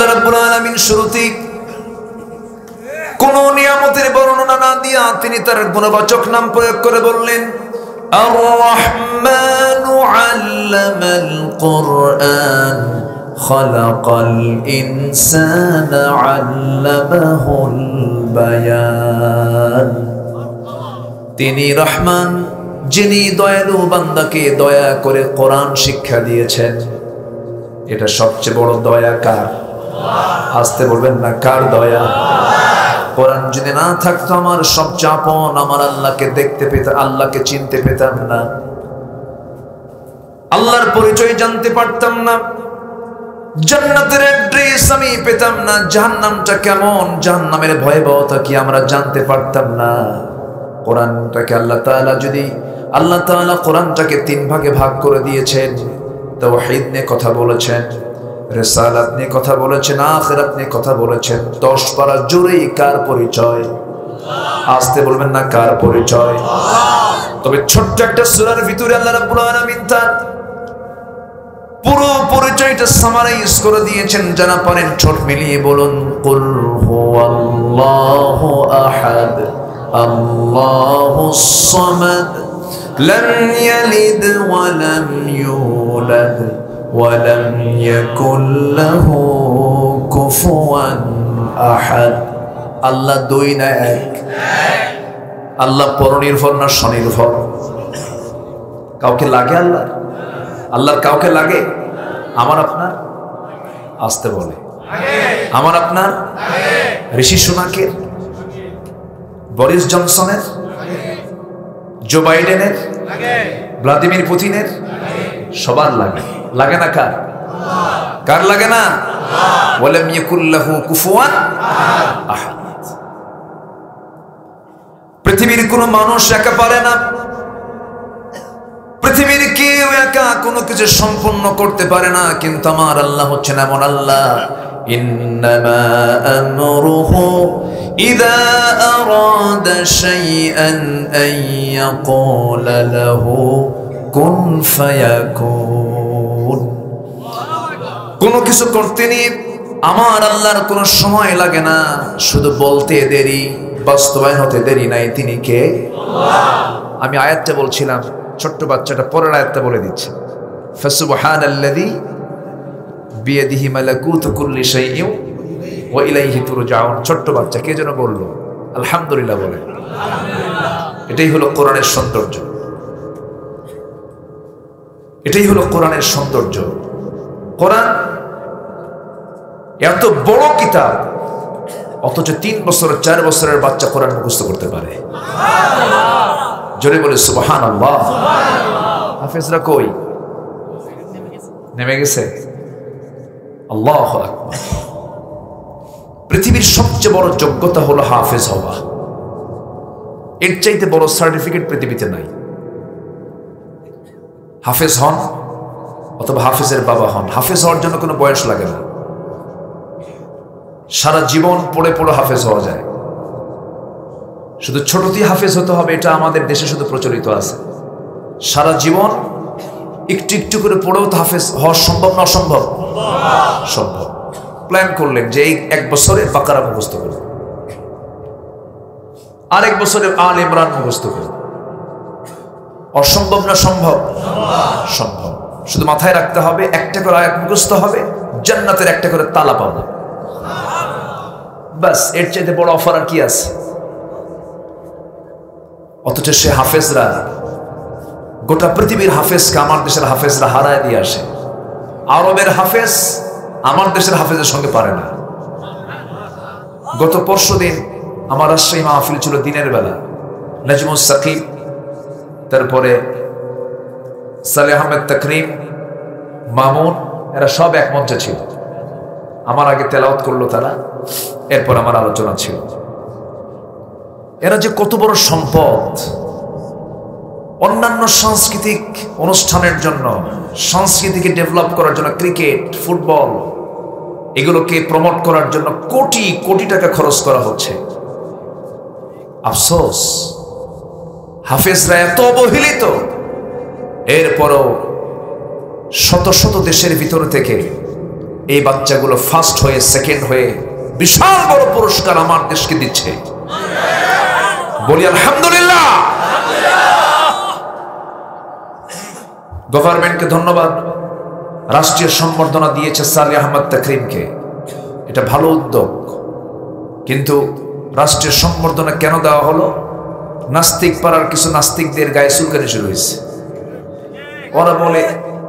আল্লাহ রাব্বুল আলামিন শুরুতেই কোন নিয়ামতের বর্ণনা না দিয়া তিনি তার গুণবাচক নাম প্রয়োগ করে বললেন, আর রহমানু আল্লামাল কুরআন খালাকাল ইনসানা আল্লামাহুল বায়ান। তিনি রহমান, যিনি দয়ালু বান্দাকে দয়া করে কোরআন শিক্ষা দিয়েছেন। এটা সবচেয়ে বড় দয়া কার? আসতে বলবেন না, কার দয়া? কোরআন যদি না থাকতো আমার সবচেয়ে আপন আমার আল্লাহকে দেখতে পেতাম, আল্লাহকে চিনতে পেতাম না, আল্লাহর পরিচয় জানতে পারতাম না, জান্নাতের অ্যাড্রেস আমি পেতাম না, জাহান্নামটা কেমন, জাহান্নামের ভয়াবহতা কি আমরা জানতে পারতাম না। কোরআনটাকে আল্লাহ তাআলা কোরআনটাকে 3 ভাগে ভাগ করে দিয়েছেন। তাওহীদ নিয়ে কথা বলেছেন, রিসালাত নিয়ে কথা বলেছেন, আখিরাত নিয়ে কথা বলেছেন। 10 পারা জুড়েই কার পরিচয়? আসতে বলবেন না, কার পরিচয়? তবে ছোট্ট একটা সূরার ভিতরে আল্লাহ রাব্বুল আলামিন তার পুরো পরিচয়টা সামারাইজ করে দিয়েছেন। যারা পারেন ঠোঁট মিলিয়ে বলুন, কুল হুয়াল্লাহু আহাদ আল্লাহুস সামাদ লাম ইয়ালিদ ওয়া লাম ইউলাদ ওয়া লাম ইয়াকুল লাহু কুফুয়ান আহাদ। আল্লাহ দুই না এক? আল্লাহ পরনির্ভর না স্বনির্ভর? কাউকে লাগে আল্লাহ? আল্লাহর কাউকে লাগে? আমার আপনার? আসতে বলে, আমার আপনার? ঋষি সুনাকের, বরিস জনসনের, জো বাইডেনের, ভ্লাদিমির পুতিনের, সবার লাগে। লাগে না কার? কার লাগে না? ওয়ালাম ইয়াকুল লাহু কুফুয়ান আহাদ। পৃথিবীর কোনো মানুষ একা পারে না, পৃথিবীর কেউ একা কোনো কিছু সম্পূর্ণ করতে পারে না, কিন্তু আমার আল্লাহ হচ্ছেন এমন আল্লাহ, ইন্নামা আমরুহু ইযা আরাদা শাইআন আন ইয়াকুলা লাহু কুন ফায়াকুন। কোনো কিছু করতে নি আমার আল্লাহর কোনো সময় লাগে না, শুধু বলতে দেরি, বাস্তবায়ন হতে দেরি নাই। তিনি কে? আল্লাহ। আমি আয়াতটা বলছিলাম, ছোট্ট বাচ্চাটা পরের আয়াতটা বলে দিচ্ছে, ফাসুবহানাল্লাযী বিয়াদিহি মালাকুতু কুল্লি শাইইন ওয়া ইলাইহি তুরজাউন। ছোট্ট বাচ্চা কে যেন বলল আলহামদুলিল্লাহ বলে। এটাই হলো কোরআনের সৌন্দর্য, এটাই হলো কোরআনের সৌন্দর্য। কোরআন এত বড় কিতাব, অথচ 3 বছর 4 বছরের বাচ্চা কোরআন মুখস্থ করতে পারে। জোরে বলে সুবহানাল্লাহ। হাফেজরা কই? নেমে গেছে? আল্লাহু আকবার। পৃথিবীর সবচেয়ে বড় যোগ্যতা হলো হাফেজ হওয়া। এর চাইতে বড় সার্টিফিকেট পৃথিবীতে নাই। হাফেজ হন অথবা হাফেজের বাবা হন, হাফেজ হওয়ার জন্য কোনো বয়স লাগে না। সারা জীবন পড়ে পড়ে হাফেজ হওয়া যায়। শুধু ছোটতেই হাফেজ হতে হবে এটা আমাদের দেশে শুধু প্রচলিত আছে। সারা জীবন একটু একটু করে পড়েও তো হাফেজ হওয়া সম্ভব না? অসম্ভব? সম্ভব। প্ল্যান করলেন যে এই 1 বছরে বাকারা মুখস্থ করব, আর 1 বছরে আল ইমরান মুখস্থ করব। অসম্ভব না সম্ভব? সম্ভব। শুধু মাথায় রাখতে হবে, একটা করে আয়াত মুখস্থ হবে, জান্নাতের একটা করে তালা পাবো। বাস, এর চাইতে বড় অফার আর কি আছে? অথচ সে হাফেজরা গোটা পৃথিবীর হাফেজকে আমার দেশের হাফেজরা হারায় দিয়ে আসে। আরবের হাফেজ আমার দেশের হাফেজের সঙ্গে পারে না। গত পরশুদিন আমার রাজশাহী মাহফিল ছিল দিনের বেলা। নাজমুস সাকিব, তারপরে সালেহ আহমেদ তাকরিম, মামুন, এরা সব এক মঞ্চে ছিল। আমার আগে তেলাওয়াত করলো তারা, এরপর আমার আলোচনা ছিল। এরা যে কত বড় সম্পদ! অন্যান্য সাংস্কৃতিক অনুষ্ঠানের জন্য, সংস্কৃতিকে ডেভেলপ করার জন্য, ক্রিকেট, ফুটবল, এগুলোকে প্রমোট করার জন্য কোটি কোটি টাকা খরচ করা হচ্ছে। আফসোস, হাফেজরা এত অবহেলিত, এরপরও শত শত দেশের ভিতর থেকে এই বাচ্চাগুলো ফার্স্ট হয়ে সেকেন্ড হয়ে বিশাল বড় পুরস্কার আমার দেশকে দিচ্ছে। বলি আলহামদুলিল্লাহ। গভর্নমেন্টকে ধন্যবাদ, রাষ্ট্রীয় সম্বর্ধনা দিয়েছে সালেহ আহমদ তাকরিমকে, এটা ভালো উদ্যোগ। কিন্তু রাষ্ট্রীয় সম্বর্ধনা কেন দেওয়া হলো? নাস্তিক পাড়ার কিছু নাস্তিকদের গায়ে চুলকানি শুরু হয়েছে। ওরা বলে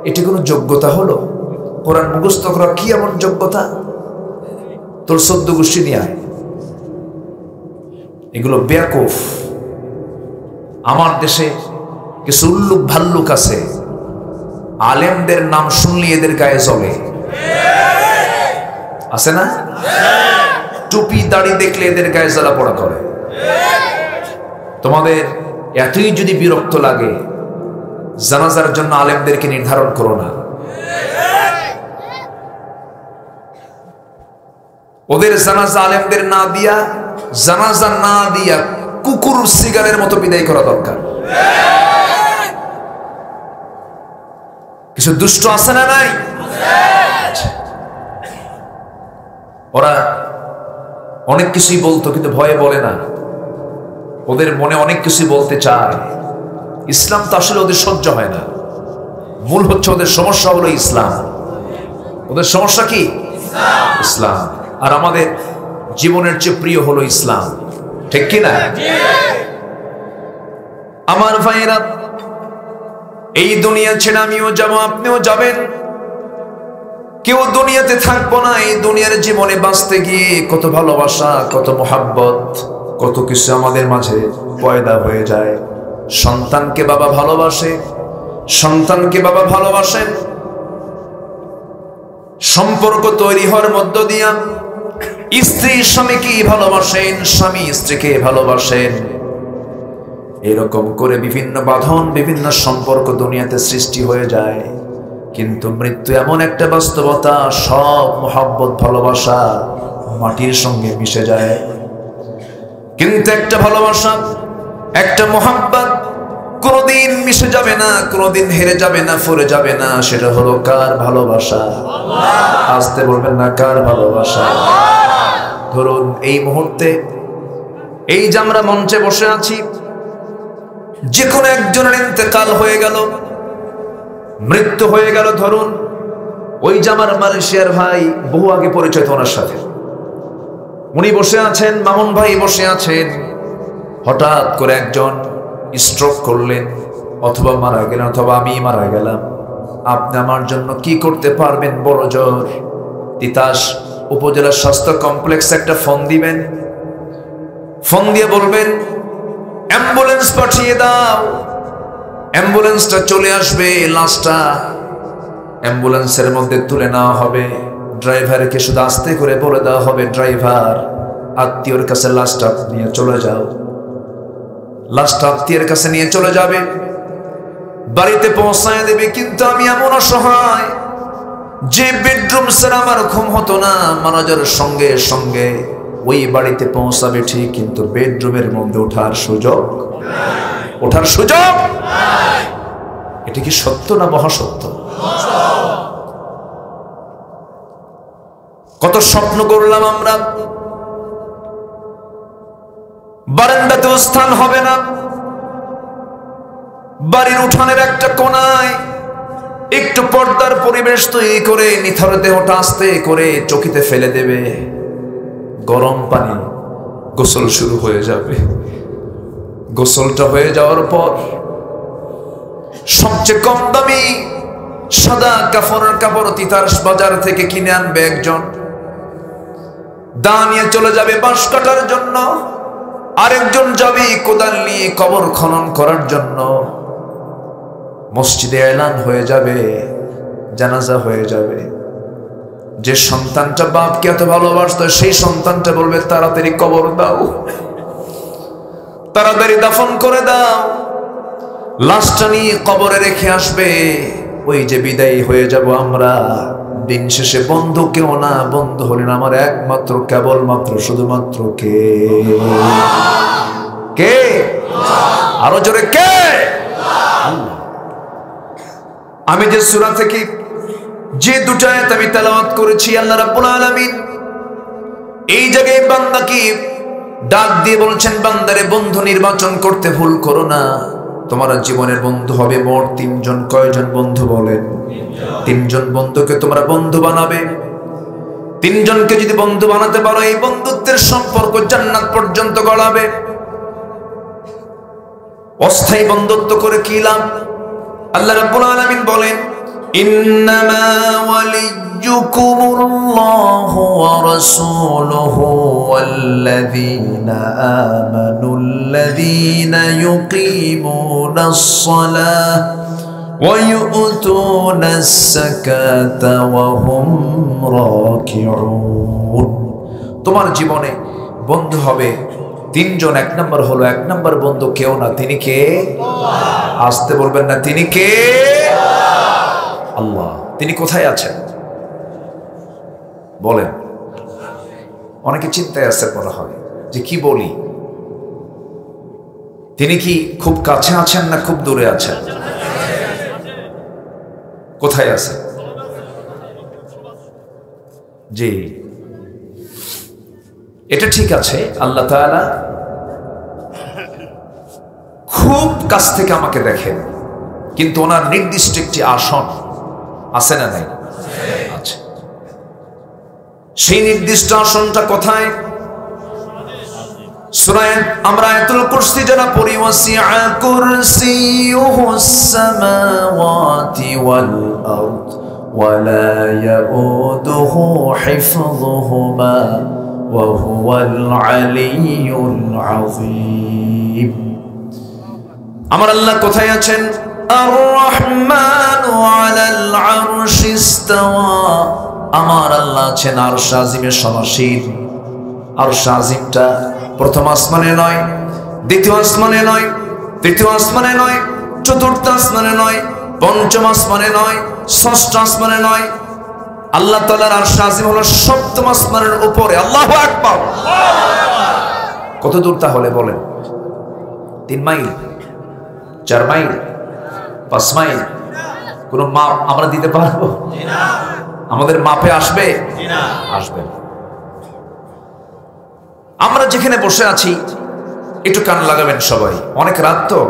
এটি কোনো যোগ্যতা হলো? কোরআন মুখস্থ করা কি এমন যোগ্যতা? তোর ১৪ গোষ্ঠী নিয়ে আয়। এগুলো বেয়াকুফ। আমার দেশে কিছু উল্লুক ভাল্লুক আছে, আলেমদের নাম শুনলে এদের গায়ে জ্বলে, আছে না? টুপি দাড়ি দেখলে এদের গায়ে জ্বালা পড়া করে। তোমাদের এতই যদি বিরক্ত লাগে, জানাজার জন্য আলেমদেরকে নির্ধারণ করো না। ওদের জানাজা আলেমদের না দিয়া, জানাজা না দিয়া কুকুর সিগারের মতো বিদায় করা দরকার। কিছু দুষ্ট আছে না নাই? ওরা অনেক কিছুই বলতো কিন্তু ভয়ে বলে না। ওদের মনে অনেক কিছুই বলতে চায়। ইসলাম তো আসলে ওদের সহ্য হয় না। মূল হচ্ছে ওদের সমস্যা হলো ইসলাম। ওদের সমস্যা কি? ইসলাম। আর আমাদের জীবনের চেয়ে প্রিয় হলো ইসলাম, ঠিক কি না? আমার ভাইয়েরা, এই দুনিয়া ছেড়ে আমিও যাব, আপনিও যাবেন। কেউ দুনিয়াতে থাকবো না। এই দুনিয়ার জীবনে বাঁচতে গিয়ে কত ভালোবাসা, কত মোহাব্বত, কত কিছু আমাদের মাঝে পয়দা হয়ে যায়। সন্তানকে বাবা ভালোবাসে, সন্তানকে বাবা ভালোবাসেন। সম্পর্ক তৈরি হওয়ার মধ্য দিয়া স্ত্রী স্বামীকে ভালোবাসেন, স্বামী স্ত্রীকে ভালোবাসেন। এরকম করে বিভিন্ন বাঁধন, বিভিন্ন সম্পর্ক দুনিয়াতে সৃষ্টি হয়ে যায়। কিন্তু মৃত্যু এমন একটা বাস্তবতা, সব মোহাব্বত ভালোবাসা মাটির সঙ্গে মিশে যায়। কিন্তু একটা ভালোবাসা, একটা মোহাব্বত কোনদিন মিশে যাবে না, কোনদিন হেরে যাবে না, ফুরে যাবে না। সেটা হলো কার ভালোবাসা? আসতে বলবেন না, কার ভালোবাসা? ধরুন এই মুহূর্তে এই যে আমরা মঞ্চে বসে আছি, যে কোনো একজনের ইন্তেকাল হয়ে গেল, মৃত্যু হয়ে গেল। ধরুন ওই যে আমার মালয়েশিয়ার ভাই, বহু আগে পরিচয় ওনার সাথে, উনি বসে আছেন, মামুন ভাই বসে আছেন। হঠাৎ করে একজন স্ট্রোক করলেন, অথবা মারা গেলেন, অথবা আমি মারা গেলাম। আপনি আমার জন্য কি করতে পারবেন? বড় জোর তিতাস উপজেলা স্বাস্থ্য কমপ্লেক্সে একটা ফোন দিবেন। ফোন দিয়ে বলবেন অ্যাম্বুলেন্স পাঠিয়ে দাও। অ্যাম্বুলেন্সটা চলে আসবে, লাশটা অ্যাম্বুলেন্সের মধ্যে তুলে নেওয়া হবে। ড্রাইভারকে শুধু আস্তে করে বলে দেওয়া হবে, ড্রাইভার আত্মীয়র কাছে লাশটা নিয়ে চলে যাও। লাশটা আত্মীয়ের কাছে নিয়ে চলে যাবে, বাড়িতে পৌঁছায় দেবে। কিন্তু আমি এমন অসহায় যে বেডরুম ছাড়া আমার ঘুম হতো না, মারা যাওয়ার সঙ্গে সঙ্গে ওই বাড়িতে পৌঁছাবে ঠিক, কিন্তু বেডরুমের মধ্যে ওঠার সুযোগ, ওঠার সুযোগ। এটা কি সত্য না মহাসত্য? কত স্বপ্ন করলাম আমরা, বারান্দাতেও স্থান হবে না, বাড়ির উঠানের একটা কোনায় একটু পর্দার পরিবেশ তৈরি করে নিথর দেহটা আস্তে করে চকিতে ফেলে দেবে। গরম পানি, গোসল শুরু হয়ে যাবে। গোসলটা হয়ে যাওয়ার পর সবচেয়ে কম দামি সাদা কাফনের কাপড় তিতাস বাজার থেকে কিনে আনবে একজন, দা নিয়ে চলে যাবে বাঁশ কাটার জন্য। আরেকজন যাবে কোদাল নিয়ে কবর খনন করার জন্য। মসজিদে এলান হয়ে যাবে, জানাজা হয়ে যাবে। যে সন্তানটা বাপকে এত ভালোবাসতো, সেই সন্তানটা বলবে তাড়াতাড়ি কবর দাও, তাড়াতাড়ি দাফন করে দাও। লাশটা নিয়ে কবরে রেখে আসবে। ওই যে বিদায়ী হয়ে যাব আমরা, দিন শেষে বন্ধু কেউ না, বন্ধু হলেন আমার একমাত্র, কেবলমাত্র, শুধুমাত্র কে? কে? আরো জোরে কে? আমি যে সূরা থেকে যে দুটো আয়াত আমি তেলাওয়াত করেছি, আল্লাহ রাব্বুল আলামিন এই জায়গায় বান্দাকে ডাক দিয়ে বলছেন, বান্দারে বন্ধু নির্বাচন করতে ভুল করো না। তোমার জীবনের বন্ধু হবে মোট তিনজন। কয়জন বন্ধু বলেন? তিনজন বন্ধুকে তোমরা বন্ধু বানাবে। তিনজনকে যদি বন্ধু বানাতে পারো, এই বন্ধুত্বের সম্পর্ক জান্নাত পর্যন্ত গড়াবে। অস্থায়ী বন্ধুত্ব করে কি লাভ? আল্লাহ রাব্বুল আলামিন বলেন, ইন্নামা ওয়ালিয়্যুকুমুল্লাহু ওয়া রাসূলুহু ওয়াল্লাযীনা আমানুল্লাযীনা ইউকিমুনাস সালাহ ওয়া ইউতুনাস যাকাতা ওয়া হুম রাকিউন। তোমার জীবনে বন্ধু হবে তিনজন। এক নম্বর হলো, এক নম্বর বন্ধু কেউ না, তিনি কে? আসতে বলবেন না, তিনি কে? আল্লাহ। তিনি কোথায় আছেন বলেন? অনেকে চিন্তায় আছে মনে হয় যে কি বলি। তিনি কি খুব কাছে আছেন না খুব দূরে আছেন? কোথায় আছেন? জি, এটা ঠিক আছে। আল্লাহ তাআলা খুব কাছ থেকে আমাকে দেখেন, কিন্তু ওনার নির্দিষ্ট একটি আসন আছে না নাই? আচ্ছা, সেই নির্দিষ্ট আসনটা কোথায়? সূরা আমরা আয়াতুল কুরসি যারা পড়ি, ওয়াসিআ কুরসিয়ুহুস সামাওয়াতি ওয়াল আরদ ওয়ালা ইয়াউদুহু হিফযুহুমা ওয়া হুয়াল আলিয়্যুল আযীম। আমার আল্লাহ কোথায় আছেন? আর-রাহমানু আলাল আরশি ইসতাওয়া। আমার আল্লাহ আছেন আরশ আজিমের সমাসীন। আরশ আজিমটা প্রথম আসমানে নয়, দ্বিতীয় আসমানে নয়, তৃতীয় আসমানে নয়, চতুর্থ আসমানে নয়, পঞ্চম আসমানে নয়, ষষ্ঠ আসমানে নয়। আল্লাহ তাআলার আরশ আজিম হলো সপ্তম আসমানের উপরে। আল্লাহু আকবার। কত দূর তাহলে বলেন? 3 মাইল, 4 মাইল, 5 মাইল? কোন মাপ আমরা দিতে পারবো? আমাদের মাপে আসবে? আসবে না। আমরা যেখানে বসে আছি একটু কান লাগাবেন সবাই। অনেক রাত তো।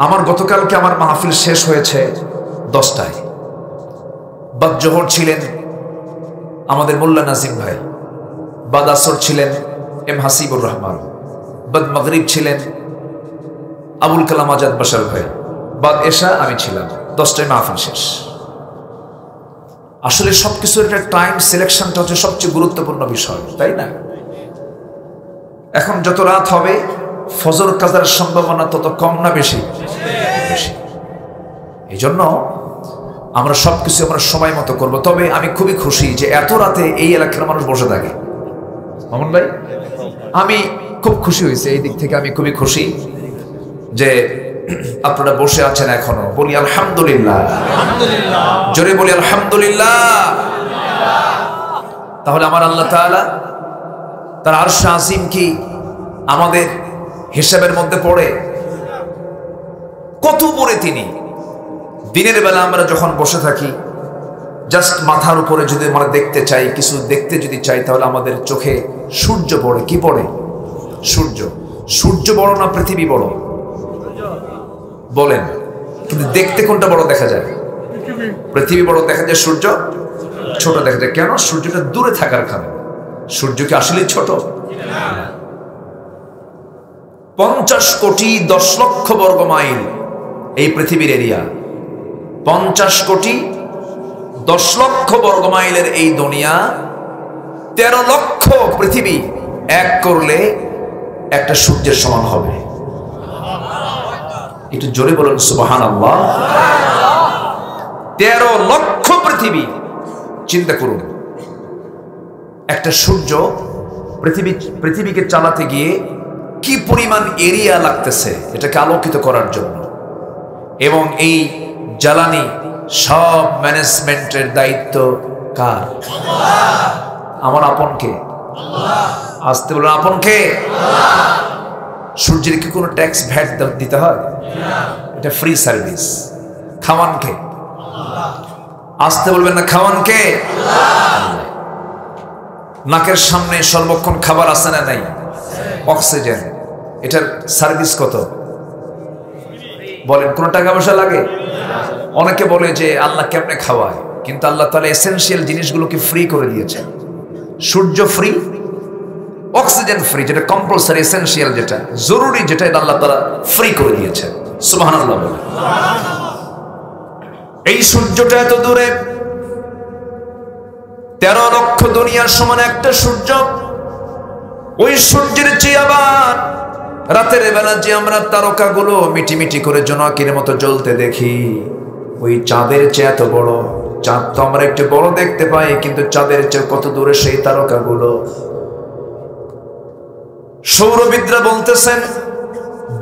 আমার গতকালকে আমার মাহফিল শেষ হয়েছে 10টায়। বাদ জোহর ছিলেন আমাদের মোল্লা নাজিম ভাই, বাদ আসর ছিলেন এম হাসিবুর রহমান, বাদ মাগরিব ছিলেন আবুল কালাম আজাদ বাশার ভাই, বাদ এশা আমি ছিলাম। 10টায় মাহফিল শেষ। আসলে সবকিছুর একটা টাইম সিলেকশনটা হচ্ছে সবচেয়ে গুরুত্বপূর্ণ বিষয়, তাই না? এখন যত রাত হবে ফজর কাজার সম্ভাবনা তত কম না বেশি? বেশি। এই জন্য আমরা সবকিছু আমরা সময় মতো করব। তবে আমি খুবই খুশি যে এত রাতে এই এলাকার মানুষ বসে থাকে। মামুন ভাই, আমি খুব খুশি হয়েছে। এই দিক থেকে আমি খুবই খুশি যে আপনারা বসে আছেন এখনো। বলি আলহামদুলিল্লাহ, জোরে বলি আলহামদুলিল্লাহ। তাহলে আমার আল্লাহ তাআলা তার আরশ আজিম কি আমাদের হিসাবের মধ্যে পড়ে? কত উপরে তিনি। দিনের বেলা আমরা যখন বসে থাকি, জাস্ট মাথার উপরে যদি আমরা দেখতে চাই, কিছু দেখতে যদি চাই, তাহলে আমাদের চোখে সূর্য পড়ে। কি পড়ে? সূর্য। সূর্য বড় না পৃথিবী বড়? বলেন। কিন্তু দেখতে কোনটা বড় দেখা যায়? পৃথিবী বড় দেখা যায়, সূর্য ছোট দেখা যায়। কেন? সূর্যটা দূরে থাকার কারণে। সূর্য কি আসলে ছোট? 50 কোটি 10 লক্ষ বর্গ মাইল এই পৃথিবীর এরিয়া। 50 কোটি 10 লক্ষ বর্গ মাইলের এই দুনিয়া। 13 লক্ষ পৃথিবী এক করলে একটা সূর্যের সমান হবে। একটু জোরে বলুন সুবহানাল্লাহ। 13 লক্ষ পৃথিবী। চিন্তা করুন, একটা সূর্য পৃথিবীকে চালাতে গিয়ে কি পরিমাণ এরিয়া লাগতেছে এটাকে আলোকিত করার জন্য। এবং এই জ্বালানি সব ম্যানেজমেন্টের দায়িত্ব কার? আমার আপনকে? আসতে বলুন, আপনকে? সূর্যের কি কোনো ট্যাক্স ভ্যাট দিতে হয়? এটা ফ্রি সার্ভিস। খাওয়ানকে? আসতে বলবেন না, খাওয়ান কে? নাকের সামনে সর্বক্ষণ খাবার আছে না নাই? অক্সিজেন, এটার সার্ভিস কত বলেন? কোন টাকা পয়সা লাগে? অনেকে বলে যে আল্লাহ কেমনে খাওয়ায়, কিন্তু আল্লাহ তাআলা এসেনশিয়াল জিনিসগুলোকে ফ্রি করে দিয়েছেন। সূর্য ফ্রি, অক্সিজেন ফ্রি, যেটা কম্পালসারি এসেনশিয়াল, যেটা জরুরি, যেটা আল্লাহ তাআলা ফ্রি করে দিয়েছেন। সুবহানাল্লাহ বলেন। এই সূর্যটা এত দূরে, 13 লক্ষ দুনিয়ার সমান একটা সূর্য। ওই সূর্যের চেয়ে আবার রাতের বেলা যে আমরা তারকাগুলো মিটিমিটি করে জোনাকির মতো জ্বলতে দেখি, ওই চাঁদের চেয়ে এত বড়। চাঁদ তো আমরা একটু বড় দেখতে পাই, কিন্তু চাঁদের চেয়ে কত দূরে সেই তারকাগুলো। সৌরবিদরা বলতেছেন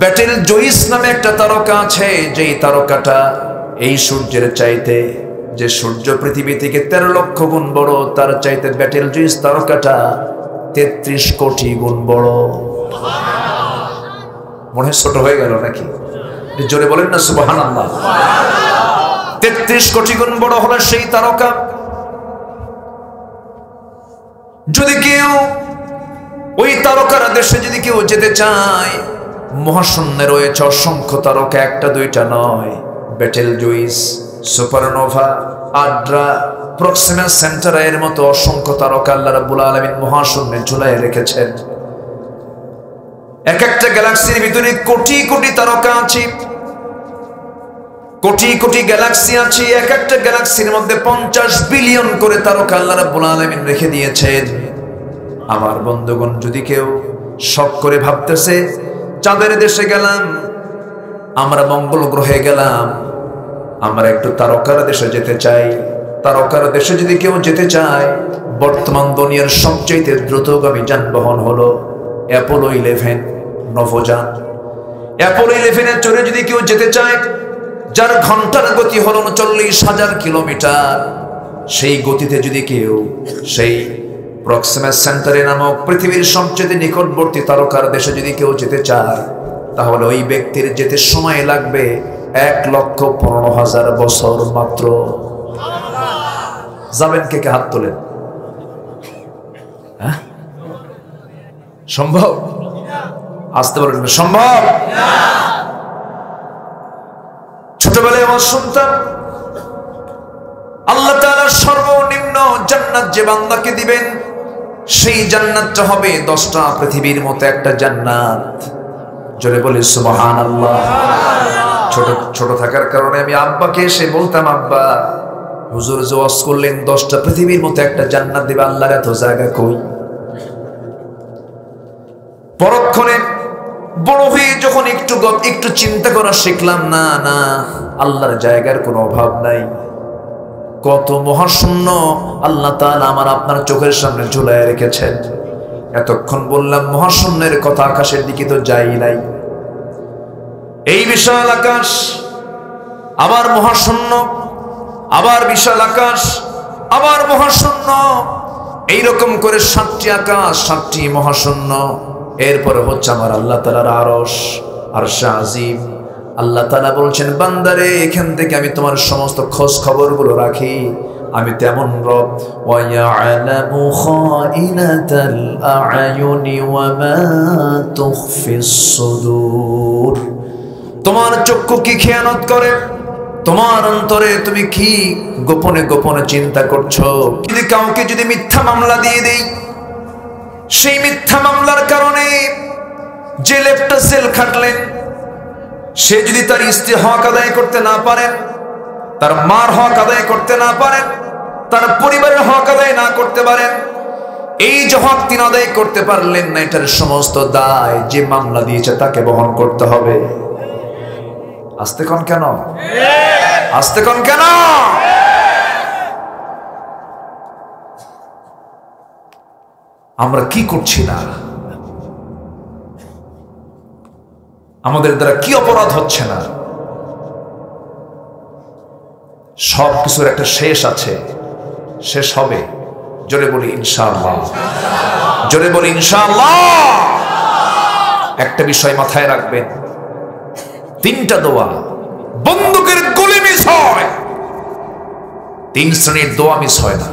ব্যাটেল জুইস নামে একটা তারকা আছে, যেই তারকাটা এই সূর্যের চাইতে, যে সূর্য পৃথিবী থেকে 13 লক্ষ গুণ বড়, তার চাইতে ব্যাটেল জুইস তারকাটা 33 কোটি গুণ বড়। মনে হয় ছোট হয়ে গেল নাকি? জোরে বলেন না সুবহানাল্লাহ। 33 কোটি গুণ বড় হলো সেই তারকা। যদি কেউ ওই তারকার দেশে যদি কেউ যেতে চায়, মহাশূন্যে রয়েছে অসংখ্য তারকা, একটা দুইটা নয়। ব্যাটেল জুইস, সুপারনোভা, আড্রা, প্রক্সিমা সেন্টারের মতো অসংখ্য তারকা আল্লাহ রাব্বুল আলামিন মহাশূন্যে ঝুলায় রেখেছেন। এক একটা গ্যালাক্সির ভিতরে কোটি কোটি তারকা আছে, কোটি কোটি গ্যালাক্সি আছে। এক একটা গ্যালাক্সির মধ্যে 50 বিলিয়ন করে তারকা আল্লাহ রাব্বুল আলামিন রেখে দিয়েছেন। আমার বন্ধুগণ, যদি কেউ শখ করে ভাবতেছে চাঁদের দেশে গেলাম, আমরা মঙ্গল গ্রহে গেলাম, আমরা একটু তারকার দেশে যেতে চাই, তারকার দেশে যদি কেউ যেতে চায়, বর্তমান দুনিয়ার সবচেয়ে দ্রুতগামী যানবাহন হলো অ্যাপোলো 11 নভোযান। অ্যাপোলো 11-এ চড়ে যদি কেউ যেতে চায়, যার ঘন্টার গতি হলো 39,000 কিলোমিটার, সেই গতিতে যদি কেউ সেই প্রক্সিমা সেন্টারে নামক পৃথিবীর সবচেয়ে নিকটবর্তী তারকার দেশে যদি কেউ যেতে চায়, তাহলে ওই ব্যক্তির যেতে সময় লাগবে 1,15,000 বছর মাত্র। যাবেন কে কে? হাত তোলেন। সম্ভব? আসতে বলেন সম্ভব। ছোটবেলায় আমার শুনতাম আল্লাহ তাআলা সর্বনিম্ন জান্নাত যে বান্দাকে দিবেন, সেই জান্নাতটা হবে 10টা পৃথিবীর মতো একটা জান্নাত। জোরে বলি সুবহানাল্লাহ। ছোট ছোট থাকার কারণে আমি আব্বাকে এসে বলতাম, আব্বা হুজুর যে ওয়াজ করলেন 10টা পৃথিবীর মতো একটা জান্নাত দিবে, আল্লাহর এত জায়গা কই? পরক্ষণে বড় হয়ে যখন একটু চিন্তা করা শিখলাম, না না, আল্লাহর জায়গার কোনো অভাব নাই। কত মহাশূন্য আল্লাহ তাআলা আমার আপনার চোখের সামনে ঝুলায় রেখেছেন। এতক্ষণ বললাম মহাশূন্যের কথা, আকাশের দিকে তো যাই নাই। এই বিশাল আকাশ, আবার মহাশূন্য, আবার বিশাল আকাশ, আবার মহাশূন্য, এইরকম করে 7টি আকাশ, 7টি মহাশূন্য। এরপরে হচ্ছে আমার আল্লাহ তাআলার আরশ, আরশে আজিম। আল্লাহ তাআলা বলছেন, বান্দারে এখান থেকে আমি তোমার সমস্ত খোঁজ খবরগুলো রাখি, আমি তেমন রব। ওয়া ইয়ালামু খাইনাতাল আ'য়ুনি ওয়া মা তুখফিস সুদূর। তোমার চক্ষু কি খেয়ানত করে, তোমার অন্তরে তুমি কি গোপনে গোপনে চিন্তা করছো। যদি কাউকে যদি মিথ্যা মামলা দিয়ে দেই, সেই মিথ্যা মামলার কারণে যে লেপটা সেল খাটলেন, সে যদি তার স্ত্রী হক আদায় করতে না পারেন, তার মার হক আদায় করতে না পারেন, তার পরিবারের হক আদায় না করতে পারেন, এই যে হক তিনি আদায় করতে পারলেন না, এটার সমস্ত দায় যে মামলা দিয়েছে তাকে বহন করতে হবে। আস্তে কোন কেন? আস্তে কোন কেন? আমরা কি করছি না? আমাদের দ্বারা কি অপরাধ হচ্ছে না? সব কিছুর একটা শেষ আছে, শেষ হবে। জোরে বলি ইনশাআল্লাহ, জোরে বলি ইনশাআল্লাহ। একটা বিষয় মাথায় রাখবেন, 3টা দোয়া বন্দুকের গুলি মিস হয়, তিন শ্রেণীর দোয়া মিস হয় না।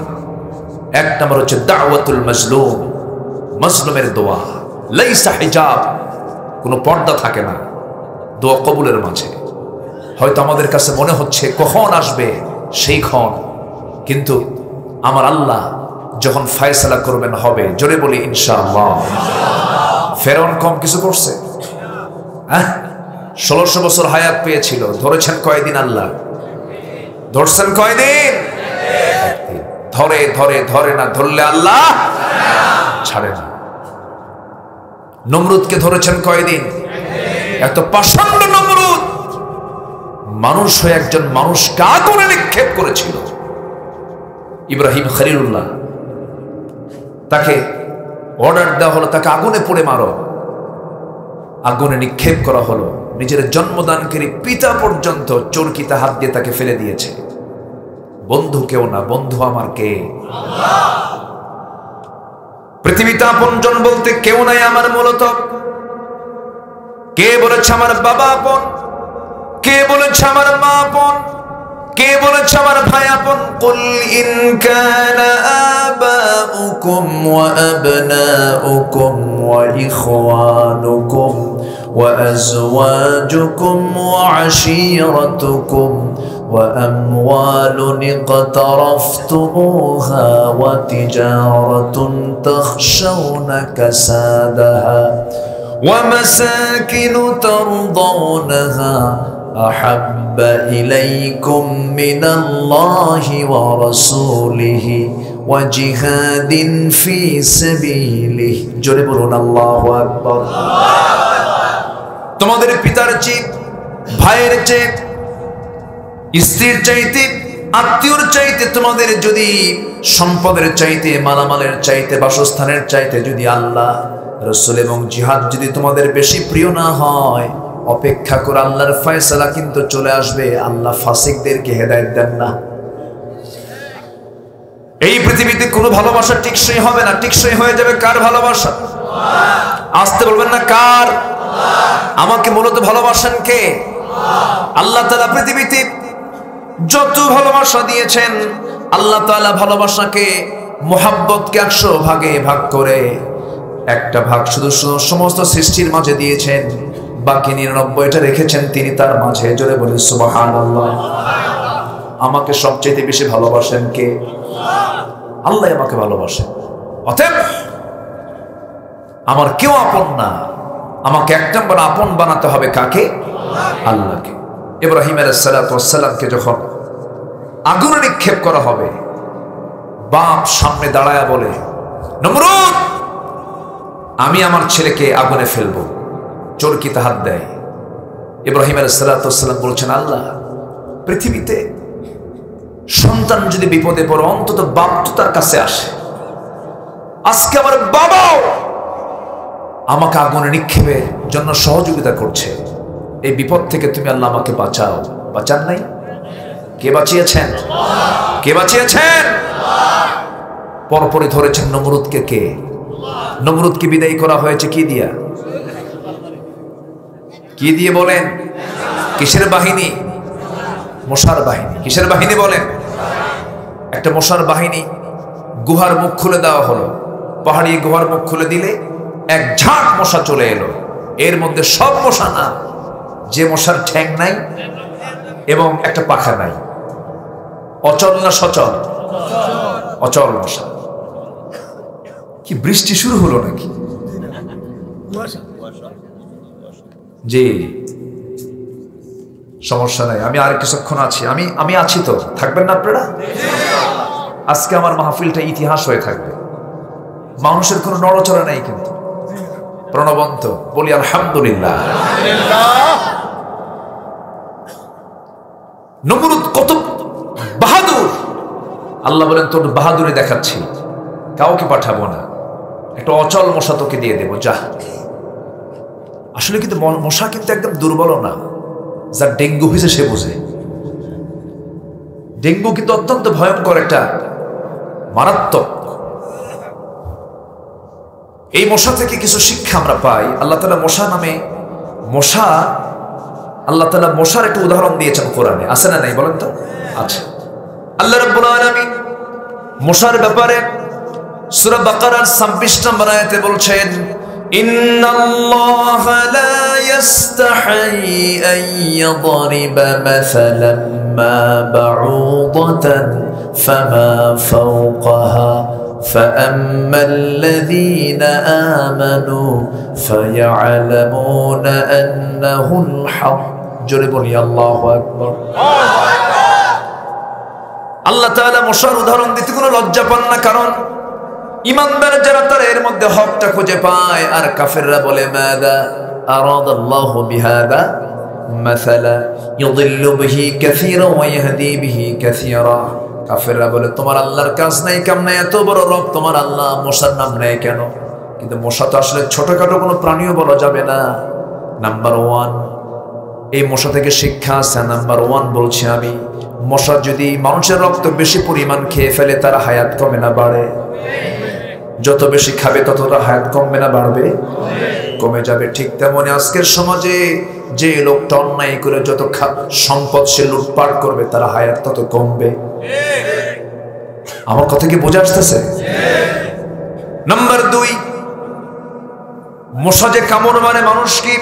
এক নম্বর হচ্ছে দাওয়াতুল মাজলুম, মাজলুমের দোয়া। লাইসা হিজাব, কোনো পর্দা থাকে না দোয়া কবুলের মাঝে। হয়তো আমাদের কাছে মনে হচ্ছে কখন আসবে সেই ক্ষণ, কিন্তু আমার আল্লাহ যখন ফয়সালা করবেন হবে। জোরে বলি ইনশাআল্লাহ। ফেরাউন কম কিছু করছে? 1600 বছর হায়াত পেয়েছিল, ধরেছেন কয়দিন? আল্লাহ ধরছেন কয়দিন? ধরে ধরে ধরে না, ধরলে আল্লাহ ছাড়ে না। নমরুদকে ধরেছেন কয়দিন? এত পাষণ্ড নমরুদ মানুষ হয়ে একজন মানুষকে আগুনে নিক্ষেপ করেছিল। ইব্রাহিম খলিলুল্লাহ, তাকে অর্ডার দেওয়া হলো তাকে আগুনে পুড়ে মারো, আগুনে নিক্ষেপ করা হলো। নিজের জন্মদানকারী পিতা পর্যন্ত চরকিতে হাত দিয়ে তাকে ফেলে দিয়েছে। বন্ধু কেউ না, বন্ধু আমার কে? পৃথিবীতে আপনজন বলতে কেউ নাই আমার। মূলত কে বলেছে আমার বাবা আপন? কে বলেছে আমার মা আপন? কে বলেছে আমার ভাই আপন? কুল ইন কানা আবাউকুম ওয়া আবনাউকুম ওয়া ইখওয়ানুকুম ওয়া আজওয়াজুকুম ওয়া আশীরাতুকুম ওয়া আমওয়ালুন ইকতারাফতুমুহা ওয়া তিজারাতুন তাখশাউনা কাসাদাহা ওয়া মাসাকিনু তারদাউনাহা أحب إليكم من الله ورسوله وجهاد في سبيله জোরে বলুন আল্লাহু আকবার। তোমাদের পিতার চেয়ে, ভাইয়ের চেয়ে, স্ত্রীর চাইতে, আত্মীয়র চাইতে, তোমাদের যদি সম্পদের চাইতে, মালামালের চাইতে, বাসস্থানের চাইতে যদি আল্লাহ, রাসূল এবং জিহাদ যদি তোমাদের বেশি প্রিয় না হয়, অপেক্ষা করে আল্লাহর ফয়সালা কিন্তু চলে আসবে। আল্লাহ ফাসিকদেরকে হেদায়েত দেন না। এই পৃথিবীতে কোনো ভালোবাসা টিকসই হবে না। টিকসই হয়ে যাবে কার ভালোবাসা? আসতে বলবেন না কার? আমাকে মূলত ভালোবাসেন কে? আল্লাহ তাআলা পৃথিবীতে যত ভালোবাসা দিয়েছেন, আল্লাহ তাআলা ভালোবাসাকে, মুহাব্বতকে 100 ভাগে ভাগ করে একটা ভাগ শুধু সমস্ত সৃষ্টির মাঝে দিয়েছেন, বাকি 99টা রেখেছেন তিনি তার মাঝে। জোরে বলি সুবহানাল্লাহ। আমাকে সবচেয়ে বেশি ভালোবাসেন কে? আল্লাহ আমাকে ভালোবাসেন। অতএব আমার কেউ আপন না, আমাকে এক নম্বর আপন বানাতে হবে কাকে? আল্লাহকে। ইব্রাহিম আলাইহিস সালাতু ওয়াস সালামকে যখন আগুনে নিক্ষেপ করা হবে, বাপ সামনে দাঁড়ায়া বলে, নমরুদ আমি আমার ছেলেকে আগুনে ফেলবো। চরকিতে হাত দেয়। ইব্রাহিম আলাইহিস সালাতু ওয়াস সালাম বলছেন, আল্লাহ পৃথিবীতে সন্তান যদি বিপদে পড়ে অন্তত বাপ তো তার কাছে আসে। আজকে আমার বাবাও আমাকে আগুনে নিক্ষেপের জন্য সহযোগিতা করছে। এই বিপদ থেকে তুমি আল্লাহ আমাকে বাঁচাও। বাঁচান নাই? কে বাঁচিয়েছেন? কে বাঁচিয়েছেন? পরপরই ধরেছেন নমরুদকে। কে? নমরুদকে বিদায় করা হয়েছে কি দিয়া? কি দিয়ে বলেন? কিসের বাহিনী? মশার বাহিনী। কিসের বাহিনী বলেন? একটা মশার বাহিনী। গুহার মুখ খুলে দেওয়া হলো। পাহাড়ি গুহার মুখ খুলে দিলে এক ঝাঁক মশা চলে এলো। এর মধ্যে সব মশা না, যে মশার ঠ্যাং নাই এবং একটা পাখা নাই। অচল না সচল? অচল মশা। কি বৃষ্টি শুরু হলো নাকি? জি, সমস্যা নাই, আমি আর কিছুক্ষণ আছি। আমি আছি তো, থাকবেন না আপনারা? আজকে আমার মাহফিলটা ইতিহাস হয়ে থাকবে। মানুষের কোনো নড়চড়া নাই, কিন্তু প্রণবন্ত বলি আলহামদুলিল্লাহ। নমরুদ কত বাহাদুর! আল্লাহ বলেন, তোর বাহাদুরি দেখাচ্ছি, কাউকে পাঠাবো না, একটা অচল মশা তোকে দিয়ে দেবো, যা। আসলে কিন্তু মশা কিন্তু একদম দুর্বল না, যার ডেঙ্গু হয়েছে সে বোঝে। ডেঙ্গু কিন্তু অত্যন্ত ভয়ঙ্কর, একটা মারাত্মক। এই মশা থেকে কিছু শিক্ষা আমরা পাই। আল্লাহ তাআলা মশা নামে, আল্লাহ তাআলা মশার একটা উদাহরণ দিয়েছেন কোরআনে, আছে না নাই বলেন তো? আচ্ছা, আল্লাহ রাব্বুল আলামিন মশার ব্যাপারে সূরা বাকারার 26 নম্বর আয়াতে বলছেন, ইন্নাল্লাহা লা ইস্তাহি আন ইয়াদরিবা মাসালান মা বাউদাতান ফামা ফাওকাহা فأما الذين آمنوا فيعلمون أنه الحق جربني الله أكبر আল্লাহ তাআলা মশার উদাহরণ দিতে কোনো লজ্জা পান না, কারণ ঈমানদার যারা তারা এর মধ্যে হকটা খুঁজে পায়, আর কাফেররা বলে মাযা আরাদাল্লাহু বিহাদা মাসালা ইউদিল্লু বিহি কাসীরা ওয়া ইয়াহদি বিহি কাসীরা। কাফেররা বলে তোমার আল্লাহর কাজ নাই, কাম নাই, এত বড় রব তোমার আল্লাহ মশার নাম নেয় কেন? কিন্তু মশা তো আসলে ছোটখাটো কোনো প্রাণীও বলা যাবে না। নাম্বার 1 এই মশা থেকে শিক্ষা আছে। নাম্বার 1 বলছি আমি, মশা যদি মানুষের রক্ত বেশি পরিমাণ খেয়ে ফেলে তার হায়াত কমে না বাড়ে? যত বেশি খাবে ততটা হায়াত কমবে না বাড়বে? কমে যাবে। ঠিক তেমনি আজকের সমাজে যে লোকটা অন্যায় করে যত সম্পদ সে লুটপাট করবে তার হায়াত তত কমবে। আমার কথা কি বোঝা আসতেছে? নাম্বার 2 মশা যে কামড় মারে মানুষ কি,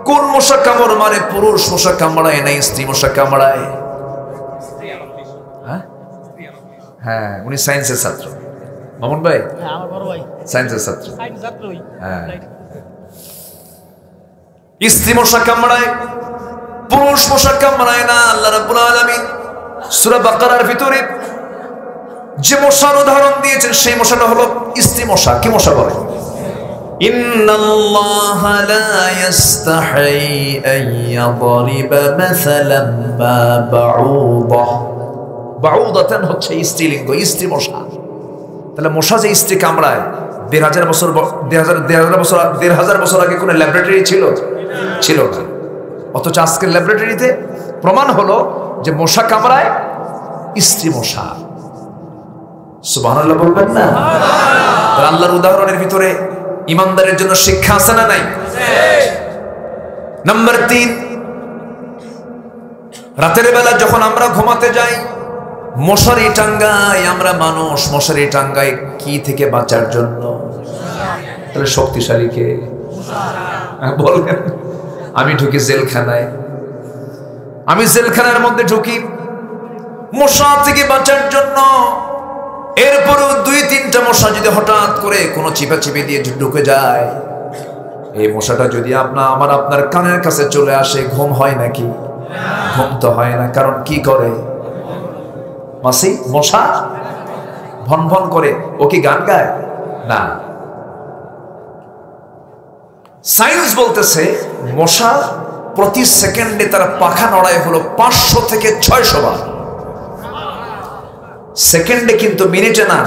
কোন মশা কামড় মারে? পুরুষ মশা কামড়ায় না স্ত্রী মশা কামড়ায়? হ্যাঁ, উনি সায়েন্সের ছাত্র। মামুন ভাই আমার বড় ভাই সায়েন্সের ছাত্র। হ্যাঁ, স্ত্রী মশা কামড়ায়, পুরুষ মশা কামড়ায় না। আল্লাহ রাব্বুল আলামিন সূরা বাকারার ভিতরে যে মশার উদাহরণ দিয়েছেন সেই মশাটা হলো স্ত্রী মশা। কি মশা বলে? ইন্নাল্লাহা লা ইস্তাহি আন ইয়াদরিবা মাসালান মা বাউদা। বাউদাতান হচ্ছে স্ত্রীলিঙ্গ, স্ত্রী মশা। তাহলে মশা যে স্ত্রী কামড়ায়, ১৫০০ বছর আগে কোন ল্যাবরেটরি ছিল না। অথচ আজকের ল্যাবরেটরিতে প্রমাণ হলো যে মশা কামড়ায় স্ত্রী মশা। সুবহানাল্লাহ বলবেন না? আল্লাহর উদাহরণের ভিতরে ঈমানদারের জন্য শিক্ষা আছে না নাই? নাম্বার 3 রাতের বেলা যখন আমরা ঘুমাতে যাই মশারি টাঙ্গাই আমরা মানুষ। মশারি টাঙ্গাই কি থেকে বাঁচার জন্য? তাহলে শক্তিশালী কে? বলবেন? আমি ঢুকি জেলখানায়, আমি জেলখানার মধ্যে ঢুকি মশা থেকে বাঁচার জন্য। এরপরও 2-3টা মশা যদি হঠাৎ করে কোনো চিপে দিয়ে ঢুকে যায়, এই মশাটা যদি আপনার কানের কাছে চলে আসে, ঘুম হয় নাকি? ঘুম তো হয় না। কারণ কি করে? মাসি মশা ভন ভন করে। ও কি গান গায়? না। সায়েন্স বলতেছে মশা প্রতি সেকেন্ডে তার পাখা নড়ায় হলো 500 থেকে 600 বার। সেকেন্ডে, কিন্তু মিনিটে না।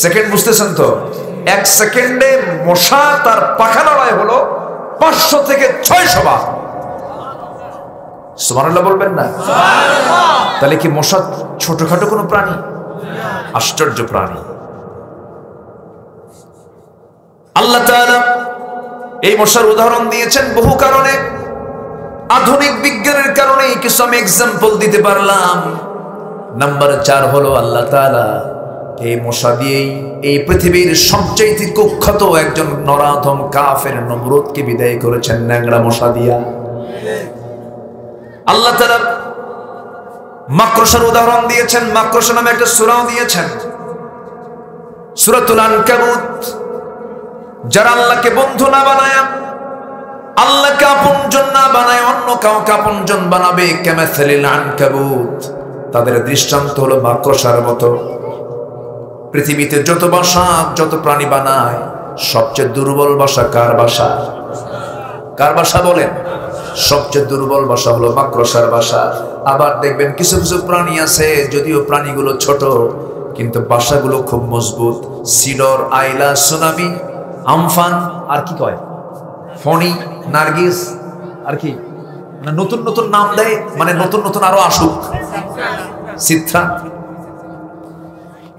সেকেন্ড বুঝতেছেন তো? 1 সেকেন্ডে মশা তার পাখা নড়ায় হলো 500 থেকে 600 বার। সুবহানাল্লাহ বলবেন না? তাহলে কি মশা ছোটখাটো কোনো প্রাণী? আশ্চর্য প্রাণী। আল্লাহ তাআলা এই মশার উদাহরণ দিয়েছেন বহু কারণে। আধুনিক বিজ্ঞানের কারণে কিছু আমি এক্সাম্পল দিতে পারলাম। নাম্বার 4 হলো আল্লাহ তাআলা এই মশা দিয়েই এই পৃথিবীর সবচেয়ে কুখ্যাত একজন নরাধম কাফের নমরুদকে বিদায় করেছেন ন্যাংরা মশা দিয়া। আল্লাহ তাআলা মাকড়সার উদাহরণ দিয়েছেন। মাকড়সা নামে একটা সূরাও দিয়েছেন, সূরাতুল আনকাবুত। যারা আল্লাহকে বন্ধু না বানায়, আল্লাহকে আপনজন না বানায়, অন্য কাউকে আপনজন বানাবে, কামাসালিল আনকাবুত, তাদের দৃষ্টান্ত হলো মাকড়সার মতো। পৃথিবীতে যত বাসা, যত প্রাণী বানায়, সবচেয়ে দুর্বল বাসা কার বাসা? কার বাসা বলেন? সবচেয়ে দুর্বল বাসা হলো মাকড়সার বাসা। আবার দেখবেন কিছু কিছু প্রাণী আছে, যদিও প্রাণীগুলো ছোট কিন্তু বাসাগুলো খুব মজবুত। সিডর, আইলা, সুনামি, আমফান, আর কি কয়, ফণি, নার্গিস, আর কি নতুন নতুন নাম দেয়, মানে নতুন নতুন আরো আসুক, চিত্রা।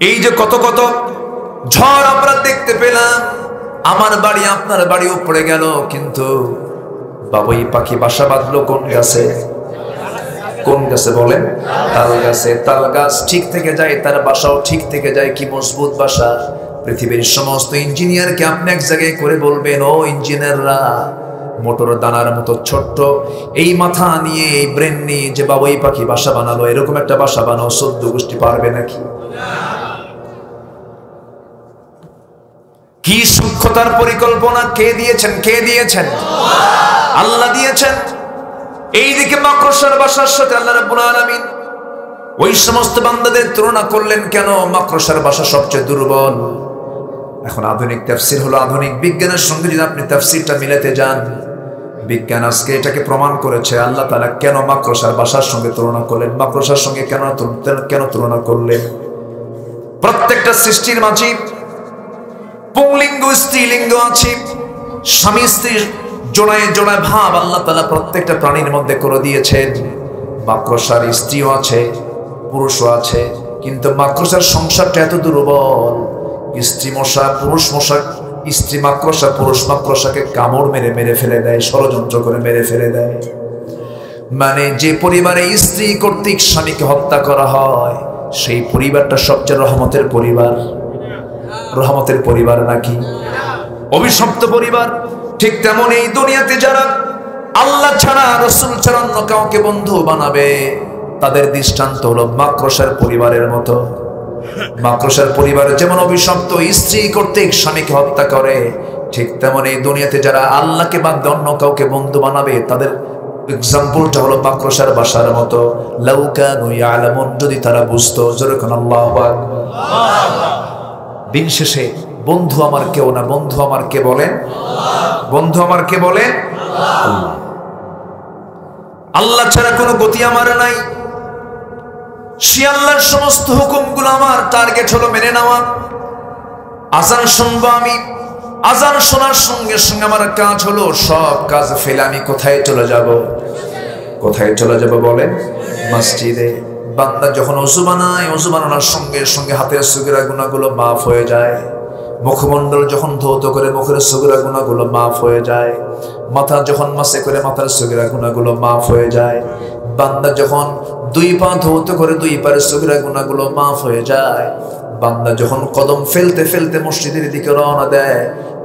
এই যে কত কত ঝড় আমরা দেখতে পেলাম, আমার বাড়ি আপনার বাড়িও পড়ে গেল, কিন্তু বাবুই পাখি বাসা বাঁধলো কোন গাছে? কোন গাছে বলেন? তাল গাছে। তাল গাছ ঠিক থেকে যায়, তার বাসাও ঠিক থেকে যায়। কি মজবুত বাসা! পৃথিবীর সমস্ত ইঞ্জিনিয়ারকে আপনি এক জায়গায় করে বলবেন, ও ইঞ্জিনিয়াররা, মোটর দানার মতো ছোট্ট এই মাথা নিয়ে, এই ব্রেন নিয়ে যে বাবুই পাখি বাসা বানালো, এরকম একটা বাসা বানাও, 14 গোষ্ঠী পারবে নাকি? কি সূক্ষ্মতার পরিকল্পনা! কে দিয়েছেন? কে দিয়েছেন? আল্লাহ দিয়েছেন। এইদিকে মাকড়সার বাসার সাথে আল্লাহ রাব্বুল আলামিন ওই সমস্ত বান্দাদের তুলনা করলেন কেন? মাকড়সার বাসা সবচেয়ে দুর্বল। এখন আধুনিক তাফসীর হলো, আধুনিক বিজ্ঞানের সঙ্গে যদি আপনি তাফসীরটা মিলাতে যান, বিজ্ঞান আজকে এটাকে প্রমাণ করেছে আল্লাহ তাআলা কেন মাকড়সার বাসার সঙ্গে তুলনা করলেন, মাকড়সার সঙ্গে কেন তুলনা করলেন। প্রত্যেকটা সৃষ্টির মাঝে পুংলিঙ্গ স্ত্রীলিঙ্গ আছে, স্বামী স্ত্রীর জোড়ায় জোড়ায় ভাব আল্লাহ তাআলা প্রত্যেকটা প্রাণীর মধ্যে করে দিয়েছেন। মাকড়সার স্ত্রীও আছে, পুরুষও আছে, কিন্তু মাকড়সার সংসারটা এত দুর্বল, স্ত্রী মশা পুরুষ মশা, স্ত্রী মাকড়সা পুরুষ মাকড়সাকে কামড় মেরে মেরে ফেলে দেয়, ষড়যন্ত্র করে মেরে ফেলে দেয়। মানে যে পরিবারে স্ত্রী কর্তৃক স্বামীকে হত্যা করা হয়, সেই পরিবারটা সবচেয়ে রহমতের পরিবার। রহমতের পরিবার নাকি অভিশপ্ত পরিবার? ঠিক তেমন এই দুনিয়াতে যারা আল্লাহ ছাড়া, রাসূল ছাড়া অন্য কাউকে বন্ধু বানাবে, তাদের দৃষ্টান্ত হলো মাকড়সার পরিবারের মতো। মাকড়সার পরিবার যেমন অভিশপ্ত, স্ত্রী কর্তৃক স্বামীকে হত্যা করে, ঠিক তেমন এই দুনিয়াতে যারা আল্লাহকে বাদ দিয়ে অন্য কাউকে বন্ধু বানাবে, তাদের এক্সাম্পলটা হলো মাকড়সার বাসার মতো। লাউ কানু ইয়ালামুন, যদি তারা বুঝতো। যেরকম আল্লাহু আকবার। দিন শেষে বন্ধু আমার কেউ না, বন্ধু আমার কে বলেন? বন্ধু আমার কে বলেন? আল্লাহ। আল্লাহ ছাড়া কোনো গতি আমার নাই। সে আল্লাহর সমস্ত হুকুমগুলো আমার টার্গেট হলো মেনে নেওয়া। আজান শুনবো আমি, আজান শোনার সঙ্গে সঙ্গে আমার কাজ হলো সব কাজ ফেলে আমি কোথায় চলে যাব? কোথায় চলে যাব বলেন? মসজিদে। বান্দা যখন ওযু বানায়, ওযু বানানোর সঙ্গে সঙ্গে হাতের সগীরা গুনাহগুলো মাফ হয়ে যায়। মুখমণ্ডল যখন ধৌত করে, মুখের সগীরা গুনাহগুলো মাফ হয়ে যায়। মাথা যখন মাসে করে, মাথার সগীরা গুনাহগুলো মাফ হয়ে যায়। বান্দা যখন 2 পা ধৌত করে, 2 পায়ের সগীরা গুনাহগুলো মাফ হয়ে যায়। বান্দা যখন কদম ফেলতে ফেলতে মসজিদের দিকে রওনা দেয়,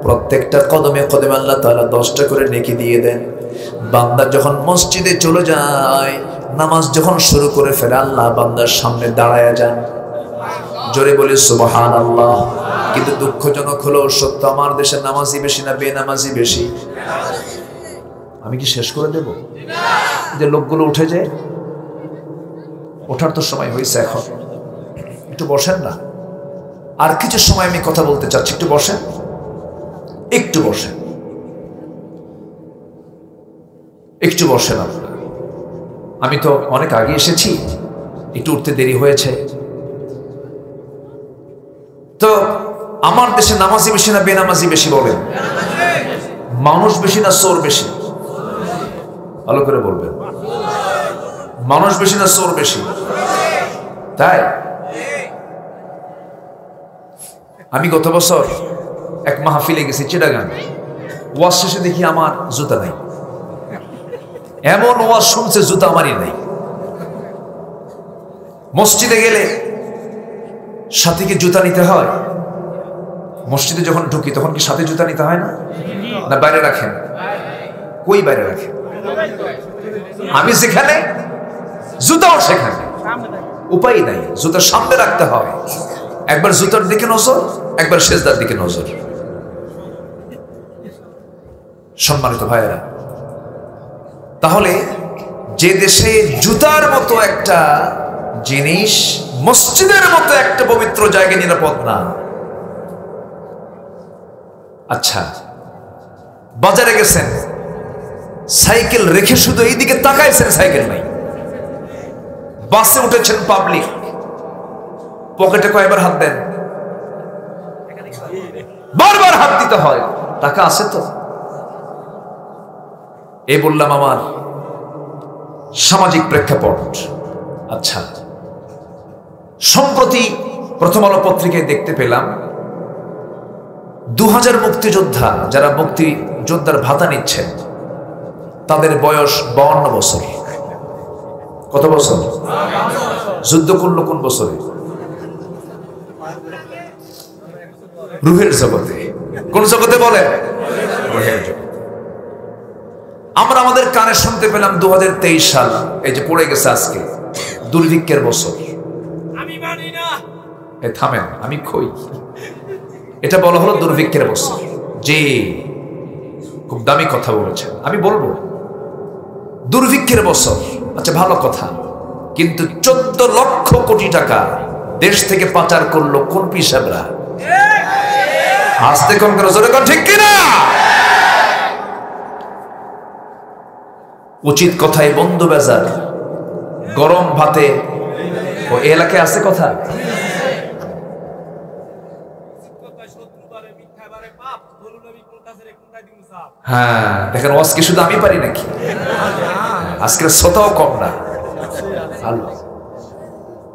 প্রত্যেকটা কদমে কদমে আল্লাহ তাআলা 10টা করে নেকি দিয়ে দেন। বান্দা যখন মসজিদে চলে যায়, নামাজ যখন শুরু করে ফেলে, আল্লাহ বান্দার সামনে দাঁড়ায়া যান। জোরে বলি সুবহানাল্লাহ। কিন্তু দুঃখজনক হলো সত্য, আমার দেশে নামাজি বেশি না বেনামাজি বেশি? আমি কি শেষ করে দেব? যে লোকগুলো উঠে যায়, ওঠার তো সময় হয়েছে, এখন একটু বসেন না। আর কিছু সময় আমি কথা বলতে চাচ্ছি, একটু বসেন, একটু বসেন, একটু বসেন আপনারা। আমি তো অনেক আগে এসেছি, একটু উঠতে দেরি হয়েছে। তো আমার দেশে নামাজি বেশি না বেনামাজি বেশি বলেন? মানুষ বেশি না চোর বেশি? ভালো করে বলবেন। মানুষ বেশি না চোর বেশি? তাই আমি গত বছর এক মাহফিলে গেছি চিটাগাং। ওয়াজ শেষে দেখি আমার জুতা নাই। এমন ওয়াজ শুনছে, জুতা আমারই নাই। মসজিদে গেলে সাথে কি জুতা নিতে হয়? মসজিদে যখন ঢুকি তখন কি সাথে জুতা নিতে হয় না? না বাইরে রাখেন? কই বাইরে রাখেন? আমি যেখানে, জুতাও সেখানে। উপায় নাই, জুতার সামনে রাখতে হয়। একবার জুতার দিকে নজর, একবার সেজদার দিকে নজর। সম্মানিত ভাইয়েরা, তাহলে যে দেশে জুতার মতো একটা জিনিস, মসজিদের মতো একটা পবিত্র জায়গা নিরাপদ না। আচ্ছা, বাজারে গেছেন, সাইকেল রেখে শুধু এইদিকে তাকাইছেন, সাইকেল নাই। বাসে উঠেছেন, পাবলিক, পকেটে কয়বার হাত দেন? বারবার হাত দিতে হয়। টাকা আছে তো? এই বললাম আমার সামাজিক প্রেক্ষাপট। আচ্ছা, সম্প্রতি প্রথম আলো পত্রিকায় দেখতে পেলাম 2000 মুক্তিযোদ্ধা, যারা মুক্তিযোদ্ধার ভাতা নিচ্ছেন, তাদের বয়স 52 বছর। কত বছর? যুদ্ধ করলো কোন বছরে? রুহের জগতে। কোন জগতে বলে? রুহের জগতে। আমরা আমাদের কানে শুনতে পেলাম 2023 সাল এই যে পড়ে গেছে আজকে, দুর্ভিক্ষের বছর। আমি মানি না। থামেন, আমি কই, এটা বলা হলো দুর্ভিক্ষের বছর। জি, খুব দামি কথা বলেছেন, আমি বলবো দুর্ভিক্ষের বছর। আচ্ছা, ভালো কথা, কিন্তু 14 লক্ষ কোটি টাকা দেশ থেকে পাচার করলো কোন পিসাবরা? আসতে কোন করে, জোরে কোন, ঠিক কিনা? উচিত কথায় বন্ধু বেজার, গরম ভাতে। ও এলাকায় আছে কথা। হ্যাঁ, দেখেন আজকে শুধু আমি পারি নাকি? আজকের শ্রোতাও কম না।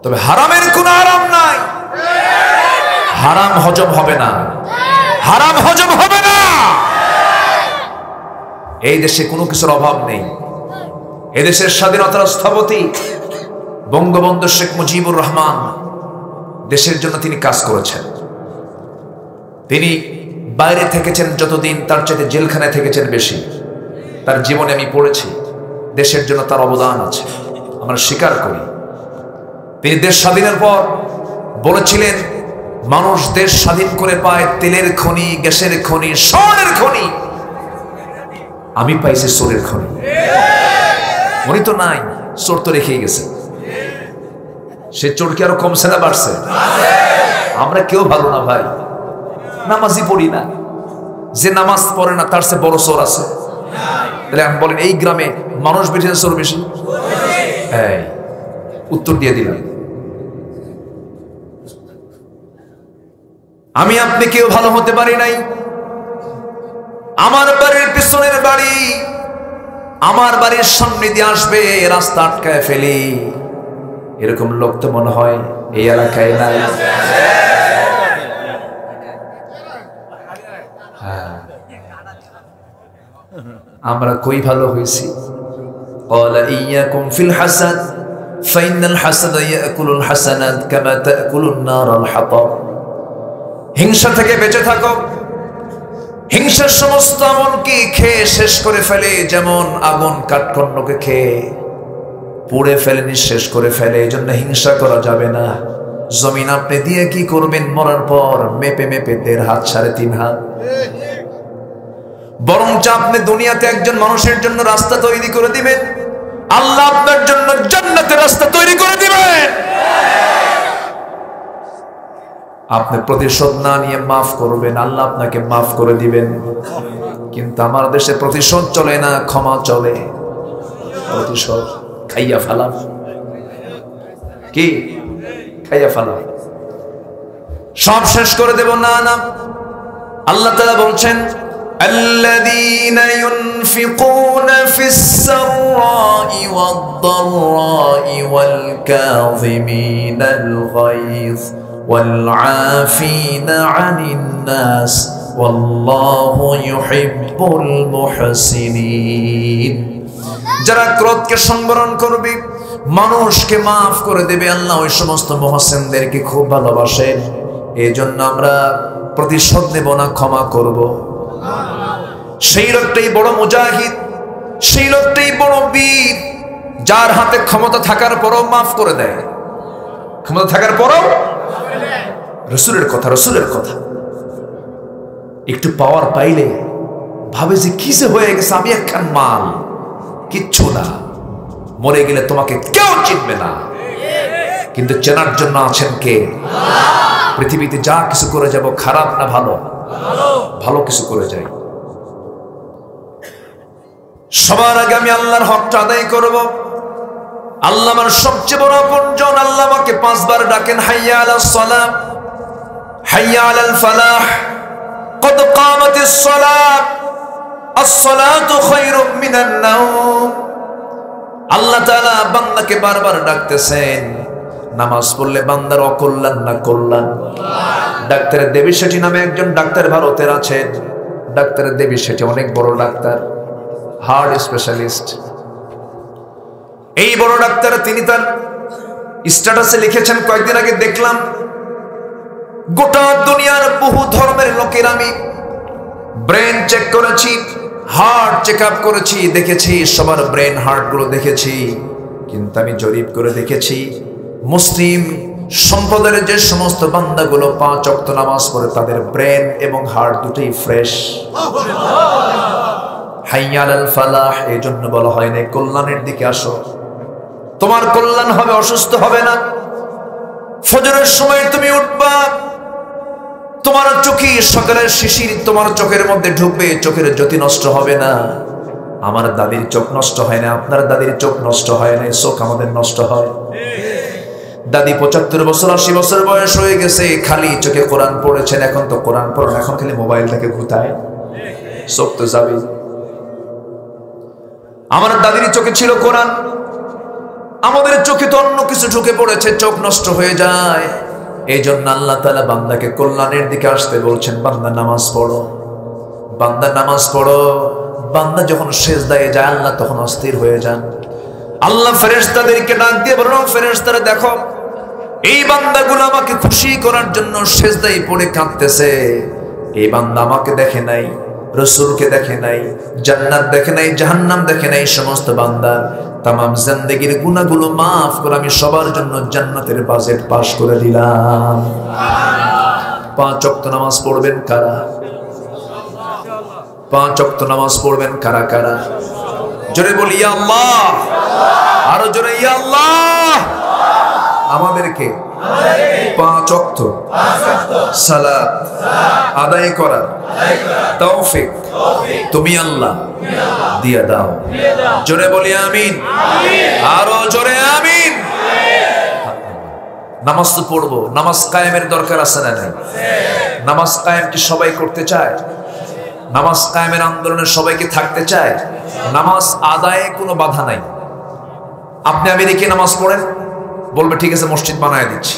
তবে হারামের কোনো আরাম নাই। হারাম হজম হবে না, হারাম হজম হবে না। এই দেশে কোনো কিছুর অভাব নেই। এদেশের স্বাধীনতার স্থপতি বঙ্গবন্ধু শেখ মুজিবুর রহমান, দেশের জন্য তিনি কাজ করেছেন। তিনি বাইরে থেকেছেন যতদিন, তার চাইতে জেলখানায় থেকেছেন বেশি। তার জীবনে আমি পড়েছি, দেশের জন্য তার অবদান আছে, আমরা স্বীকার করি। তিনি দেশ স্বাধীনের পর বলেছিলেন, মানুষ দেশ স্বাধীন করে পায় তেলের খনি, গ্যাসের খনি, স্বর্ণের খনি, আমি পাইছি সোরের খনি। উনি তো নাই, চোর তো রেখেই গেছে। সে চোর কি আরো কমছে না বাড়ছে? আমরা কেউ ভালো না ভাই, নামাজই পড়ি না। যে নামাজ পড়ে না তার চেয়ে বড় চোর আছে? তাহলে আমি বলেন, এই গ্রামে মানুষ বেশি না চোর বেশি? হ্যাঁ, উত্তর দিয়ে দিলাম। আমি আপনি কেউ ভালো হতে পারি নাই। আমার বাড়ির পিছনের বাড়ি আমার বাড়ির সামনে দিয়ে আসবে, রাস্তা আটকায় ফেলি, এরকম লোক তো মনে হয় এই এলাকায় নাই। আমরা কই ভালো হয়েছি? ক্বালা ইয়্যাকুম ফিল হাসান ফাইনাল হাসানা ইয়াকুলুল হাসানাত কামা তাকুলুন নারুল হাতাব। হিংসা থেকে বেঁচে থাকো। হিংসার সমস্ত আমলকে খেয়ে শেষ করে ফেলে, যেমন আগুন কাঠখণ্ডকে খেয়ে পুড়ে ফেলে, নিঃশেষ করে ফেলে। এই জন্য হিংসা করা যাবে না। জমিন আপনি দিয়ে কি করবেন মরার পর? মেপে মেপে 1.5 হাত 3.5 হাত। বরঞ্চ আপনি দুনিয়াতে একজন মানুষের জন্য রাস্তা তৈরি করে দিবেন, আল্লাহ আপনার জন্য জান্নাতের রাস্তা তৈরি করে দিবেন। আপনি প্রতিশোধ না নিয়ে মাফ করবেন, আল্লাহ আপনাকে মাফ করে দিবেন। কিন্তু আমার দেশে প্রতিশোধ চলে না, ক্ষমা চলে। প্রতিশোধ খাইয়া ফেলাম, কি খাইয়া ফেলাম, সব শেষ করে দেব। না না, আল্লাহ তাআলা বলছেন, الذين ينفقون في السراء والضراء والكاظمين الغيظ والعافين عن الناس والله يحب المحسنين। যারা ক্রোধকে সংবরণ করবে, মানুষকে মাফ করে দেবে, আল্লাহ ওই সমস্ত মুহসিনদেরকে খুব ভালোবাসেন। এই জন্য আমরা প্রতিশোধ নেব না, ক্ষমা করব। সেই লোকটাই বড় মুজাহিদ, সেই লোকটাই বড় বীর, যার হাতে ক্ষমতা থাকার পরও মাফ করে দেয়। ক্ষমতা থাকার পরও, রসুলের কথা, রসুলের কথা। একটু পাওয়ার পাইলে ভাবে যে কি যে হয়ে গেছে, আমি একখান মাল, কিচ্ছু না, মরে গেলে তোমাকে কেউ চিনবে না। কিন্তু চেনার জন্য আছেন কে? পৃথিবীতে যা কিছু করে যাব, খারাপ না ভালো? ভালো কিছু করে যাই। সবার আগে আমি আল্লাহর হকটা আদায় করব। আল্লাহ আমার সবচেয়ে বড় আপনজন। আল্লাহ আমাকে 5 বার ডাকেন, হাইয়া আলাস সালাহ, হাইয়া আলাল ফালাহ, কদ কামাতিস সালাত, আস-সালাতু খায়রুম মিনান নাওম। আল্লাহ তাআলা বান্দাকে বারবার ডাকতেছেন। নামাজ পড়লে বান্দার অকল্যাণ না কল্যাণ? ডাক্তার দেবী শেঠি নামে একজন ডাক্তার ভারতের আছেন। ডাক্তার দেবী শেঠি অনেক বড় ডাক্তার, হার্ট স্পেশালিস্ট। এই বড় ডাক্তার তিনি তার স্ট্যাটাসে লিখেছেন, কয়েকদিন আগে দেখলাম গোটা দুনিয়ার বহু ধর্মের লোকের আমি ব্রেন চেক করেছি, হার্ট চেক আপ করেছি, দেখেছি সবার ব্রেন হার্ট গুলো দেখেছি, কিন্তু আমি জরিপ করে দেখেছি মুসলিম সম্প্রদায়ের যে সমস্ত বান্দাগুলো 5 ওয়াক্ত নামাজ পড়ে তাদের ব্রেন এবং হার্ট দুটোই ফ্রেশ। হাইয়া আলাল ফালাহ, এই জন্য বলা হয় না কল্যাণের দিকে আসো, তোমার কল্যাণ হবে, অসুস্থ হবে না। ফজরের সময় তুমি উঠবা, তোমার চোখে সকালের শিশির তোমার চোখের মধ্যে ঢুকবে, চোখের জ্যোতি নষ্ট হবে না। আমার দাদির চোখ নষ্ট হয় না, আপনার দাদির চোখ নষ্ট হয় না, চোখ আমাদের নষ্ট হয়। দাদি 75 বছর 80 বছর বয়স হয়ে গেছে, খালি চোখে কোরআন পড়েছেন, এখন তো কোরআন পড়েন, এখন খালি মোবাইল থেকে ঘুতায়, চোখ তো যাবে। আমার দাদির চোখে ছিল কোরআন, আমাদের চোখে তো অন্য কিছু ঢুকে পড়েছে, চোখ নষ্ট হয়ে যায়। এই জন্য আল্লাহ তাআলা বান্দাকে কল্যাণের দিকে আসতে বলছেন, বান্দা নামাজ পড়ো, বান্দা নামাজ পড়ো। বান্দা যখন সেজদায় যায় আল্লাহ তখন অস্থির হয়ে যান। আল্লাহ ফেরেশতাদেরকে ডাক দিয়ে বলেন, ফেরেশতারা দেখো এই বান্দাগুলো আমাকে খুশি করার জন্য সেজদায় পড়ে কাঁদতেছে। এই বান্দা আমাকে দেখে নাই, রাসূলকে দেখে নাই, জান্নাত দেখে নাই, জাহান্নাম দেখে নাই। সমস্ত বান্দার তামাম জিন্দেগীর গুনাহগুলো মাফ করে আমি সবার জন্য জান্নাতের বাজেট পাস করে দিলাম। 5 ওয়াক্ত নামাজ পড়বেন কারা? 5 ওয়াক্ত নামাজ পড়বেন কারা কারা? জোরে বলি ইয়া আল্লাহ, আরো জোরে ইয়া আল্লাহ। আমাদেরকে 5 ওয়াক্ত সালাত আদায় করার তৌফিক তুমি আল্লাহ দিয়ে দাও। জোরে বলি আমিন, আরো জোরে আমিন। নামাজ তো পড়বো, নামাজ কায়েমের দরকার আছে না নাই? নামাজ কায়েম কি সবাই করতে চায়? নামাজ কায়েমের আন্দোলনে সবাইকে থাকতে চায়? নামাজ আদায়ে কোনো বাধা নাই। আপনি আমেরিকায় নামাজ পড়েন, বলবে ঠিক আছে মসজিদ বানায় দিচ্ছি।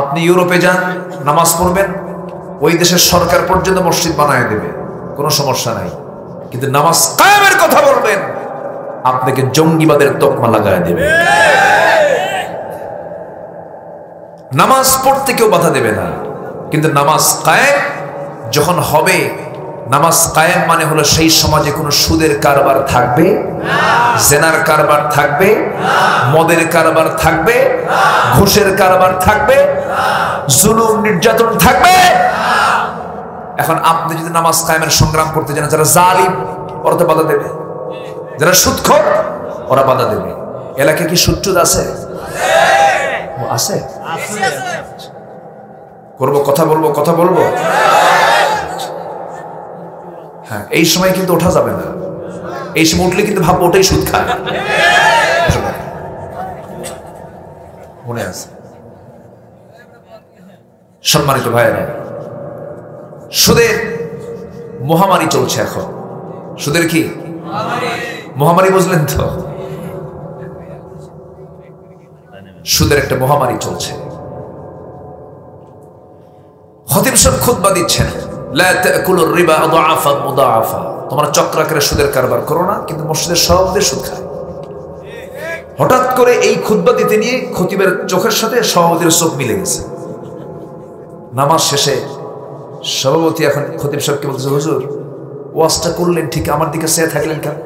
আপনি ইউরোপে যান, নামাজ পড়বেন, ওই দেশের সরকার পর্যন্ত মসজিদ বানায় দেবে, কোনো সমস্যা নাই। কিন্তু নামাজ কায়েমের কথা বলবেন, আপনাকে জঙ্গিবাদের তকমা লাগায় দেবে। নামাজ পড়তে কেউ বাধা দেবে না, কিন্তু নামাজ কায়েম যখন হবে, নামাজ কায়েম মানে হলো সেই সমাজে কোনো সুদের কারবার থাকবে না, জেনার কারবার থাকবে না, মদের কারবার থাকবে না, ঘুষের কারবার থাকবে না, জুলুম নির্যাতন থাকবে না। এখন আপনি যদি নামাজ কায়েমের সংগ্রাম করতে জানেন, যারা জালিম ওরা তো বাধা দেবে, যারা সুদখোর ওরা বাধা দেবে। এলাকায় কি সুদচুদ আছে? আছে। করবো, কথা বলবো, কথা বলবো। হ্যাঁ, এই সময় কিন্তু ওঠা যাবে না। এই সময় উঠলে কিন্তু ভাববো ওটাই সুদ খায়। মনে আছে? সম্মানিত ভাইয়েরা, সুদের মহামারী চলছে এখন। সুদের কি মহামারী? বুঝলেন তো? সুদের একটা মহামারী চলছে। খতিব সাহেব খুতবা দিচ্ছেন, লা তাকুলুর রিবা আদাফা মুদাআফা, তোমরা চক্রাকারে সুদের কারবার করো না, কিন্তু মসজিদের সভাপতি সুদ খায়। হঠাৎ করে এই খুতবা দিতে নিয়ে খতিবের চোখের সাথে সভাপতির চোখ মিলে গেছে। নামাজ শেষে সভাপতি এখন খতিব সাহেবকে বলতেছে, হুজুর ওয়াজটা করলেন ঠিক, আমার দিকে চেয়ে থাকলেন কেন?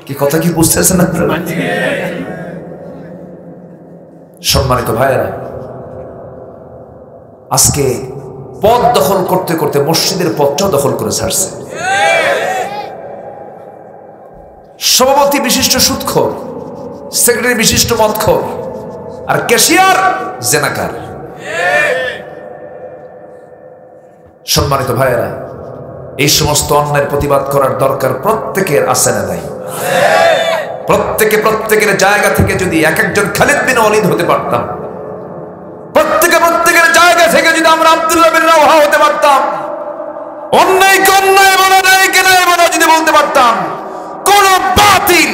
কি কথা কি বুঝতেছেন আপনারা? সম্মানিত ভাইয়েরা, আজকে পদ দখল করতে করতে মসজিদের পদটাও দখল করে ছাড়ছে। সভাপতি বিশিষ্ট সুদখোর, সেক্রেটারি বিশিষ্ট মদখোর, আর ক্যাশিয়ার জেনাকার। সম্মানিত ভাইয়েরা, এই সমস্ত অন্যায়ের প্রতিবাদ করার দরকার প্রত্যেকের আছে না নাই? প্রত্যেকের জায়গা থেকে যদি এক একজন খালিদ বিন ওয়ালিদ হতে পারতাম, প্রত্যেকের জায়গা থেকে যদি আমরা আব্দুল্লাহ বিন রাওহা হতে পারতাম, অন্যায়কে অন্যায় বলা, ন্যায়কে ন্যায় বলা যদি বলতে পারতাম, কোন বাতিল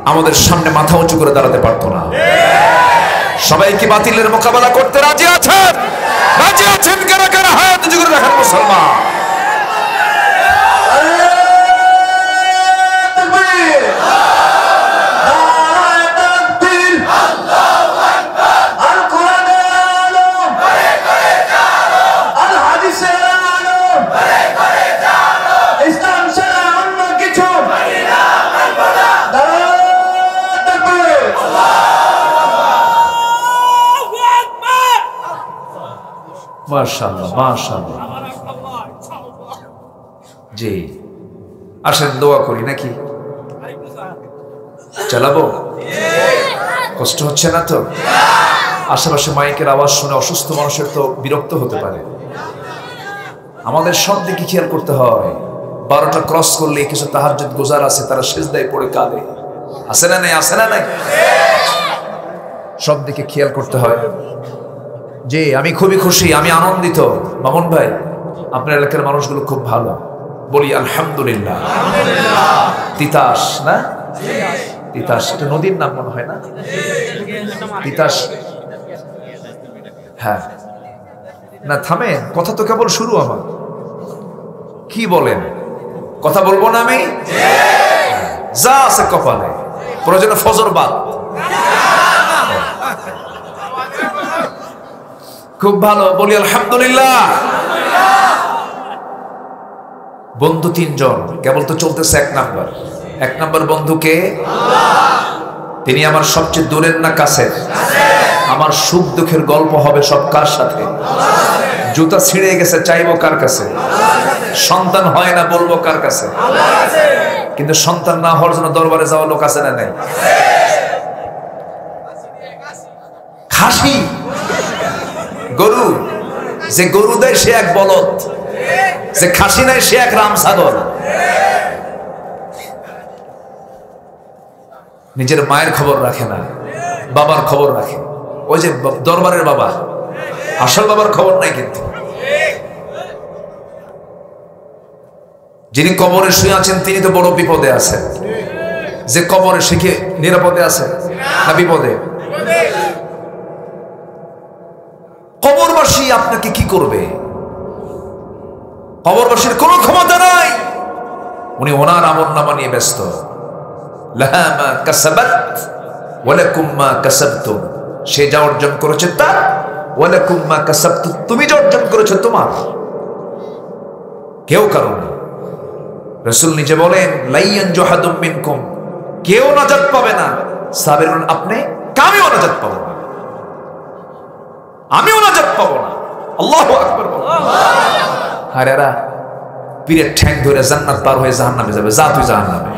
আমাদের সামনে মাথা উঁচু করে দাঁড়াতে পারতো না। সবাই কি বাতিলের মোকাবেলা করতে রাজি আছেন? রাজি আছেন কারা কারা? হাত উঁচু করে রাখেন মুসলমান। মাশাআল্লাহ মাশাআল্লাহ। আমার আল্লাহ ইনশাআল্লাহ। জি আসেন দোয়া করি নাকি? আলাইকুম আসসালাম। চালাবো? কষ্ট হচ্ছে না তো? আশেপাশে মাইকের আওয়াজ শুনে অসুস্থ মানুষের তো বিরক্ত হতে পারে। আমাদের সব দিকে খেয়াল করতে হয়। 12টা ক্রস করলে কিছু তাহাজ্জুদ গুজার আছে, তারা সিজদায় পড়ে কাঁদে। আছে না নাই? আছে না নাই? সব দিকে খেয়াল করতে হয়। জি আমি খুবই খুশি, আমি আনন্দিত। মামুন ভাই আপনার এলাকার মানুষগুলো খুব ভালো, বলি আলহামদুলিল্লাহ। তিতাস না? তিতাস এটা নদীর নাম মনে হয় না? তিতাস, হ্যাঁ না থামে, কথা তো কেবল শুরু। আমার কি বলেন? কথা বলবো না আমি? যা আছে কপালে, প্রয়োজনে ফজর বাদ। খুব ভালো, বলি আলহামদুলিল্লাহ। বন্ধু 3 জন, কেবল তো চলতেছে 1 নাম্বার বন্ধুকে তিনি আমার সবচেয়ে দূরের না কাছের? আমার সুখ দুঃখের গল্প হবে সব কার সাথে? জুতা ছিঁড়ে গেছে চাইবো কার কাছে? সন্তান হয় না বলবো কার কাছে? কিন্তু সন্তান না হওয়ার জন্য দরবারে যাওয়া লোক আছে না নাই? খাসি গরু, যে গরু দেয় সে এক বলদ, যে খাসি নাই সে এক রামসাগর। নিজের মায়ের খবর রাখে না, বাবার খবর রাখে। ওই যে দরবারের বাবা, আসল বাবার খবর নাই। কিন্তু যিনি কবরে শুয়ে আছেন তিনি তো বড় বিপদে আছেন। যে কবরে সে কি নিরাপদে আছে না বিপদে? কবরবাসী আপনাকে কি করবে? কবরবাসীর কোনো ক্ষমতা নাই। উনি ওনার আমলনামা নিয়ে ব্যস্ত। লাহা মা কাসাবাত ওয়া লাকুম মা কাসাবতুম। সে যা অর্জন করেছে তার, ওয়া লাকুম মা কাসাবতুম, তুমি যা অর্জন করেছো তোমার, কেউ কারো না। রাসূল নিজে বলেন লাইয়ান জুহাদুম মিনকুম, কেউ নাজাত পাবে না। সাহাবীরা বলেন আপনি? আমিও নাজাত পাবো না, আমিও নাজাত পাবো না। আল্লাহু আকবার। হায়রা পীরের ঠ্যাং ধরে জান্নাত পার হয়ে জাহান্নামে যাবে। যা তুই জাহান্নামে।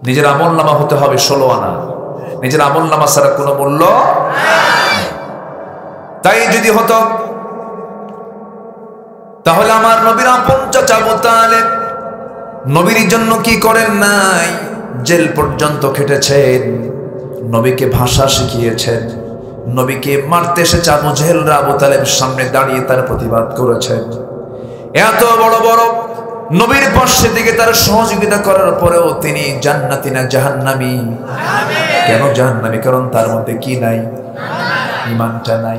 নিজের আমলনামা হতে হবে 16 আনা। নিজের আমলনামা ছাড়া কোনো মূল্য নেই। তাই যদি হতো তাহলে আমার নবীর আপন চাচা আবু তালেব নবীর জন্য কি করেন নাই? জেল পর্যন্ত খেটেছেন, নবীকে ভাষা শিখিয়েছেন, নবীকে মারতে এসেছে আবু জেহেলরা আবু তালেবের সামনে দাঁড়িয়ে তার প্রতিবাদ করেছেন। এত বড় বড় নবীর পাশে দিকে তার সহযোগিতা করার পরেও তিনি জান্নাতি না জাহান্নামী? কেন জাহান্নামী? কারণ তার মধ্যে কি নাই? ঈমানটা নাই।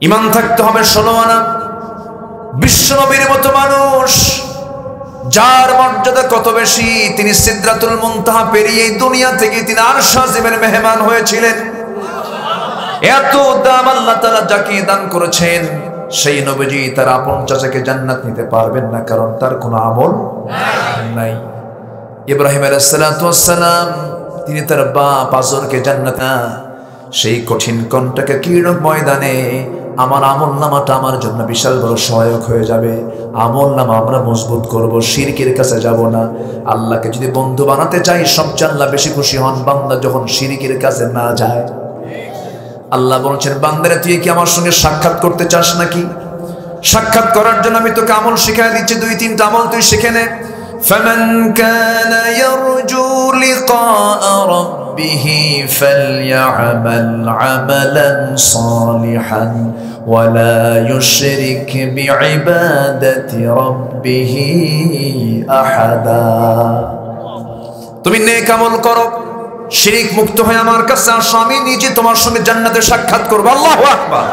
ঈমান থাকতে হবে 16 আনা। বিশ্ব নবীর মতো মানুষ, যার মর্যাদা কত বেশি, তিনি সিদরাতুল মুনতাহা পেরিয়ে দুনিয়া থেকে তিনি আরশ আজিমের মেহমান হয়েছিলেন। এত দাম আল্লাহ তাআলা যাকে দান করেছেন, সেই নবীজি তার আপন চাচাকে জান্নাত নিতে পারবেন না, কারণ তার কোনো আমল নাই। ইব্রাহিম আলাইহিস সালাতু ওয়াস সালাম তিনি তার বাপ আজরকে জান্নাত, সেই কঠিন কণ্ঠকে কিরণ ময়দানে আমার আমলনামাটা আমার জন্য বিশাল বড় সহায়ক হয়ে যাবে। আমলনামা আমরা মজবুত করব, শিরকের কাছে যাব না। আল্লাহকে যদি বন্ধু বানাতে চাই, সবচেয়ে আল্লাহ বেশি খুশি হন বান্দা যখন শিরকের কাছে না যায়। আল্লাহ বলছেন বান্দারে তুই কি আমার সঙ্গে সাক্ষাৎ করতে চাস নাকি? সাক্ষাৎ করার জন্য আমি তোকে আমল শিখিয়ে দিচ্ছি, 2-3টা আমল তুই শিখে নে। فمن كان يرجو لقاء ربه فليعمل عملا صالحا ولا يشرك بعبادة ربه أحدا। তুমি নেক আমল করো, শিরক মুক্ত হয়ে আমার কাছে আসো, আমি নিজে তোমার সঙ্গে জান্নাতে সাক্ষাৎ করব। আল্লাহু আকবার।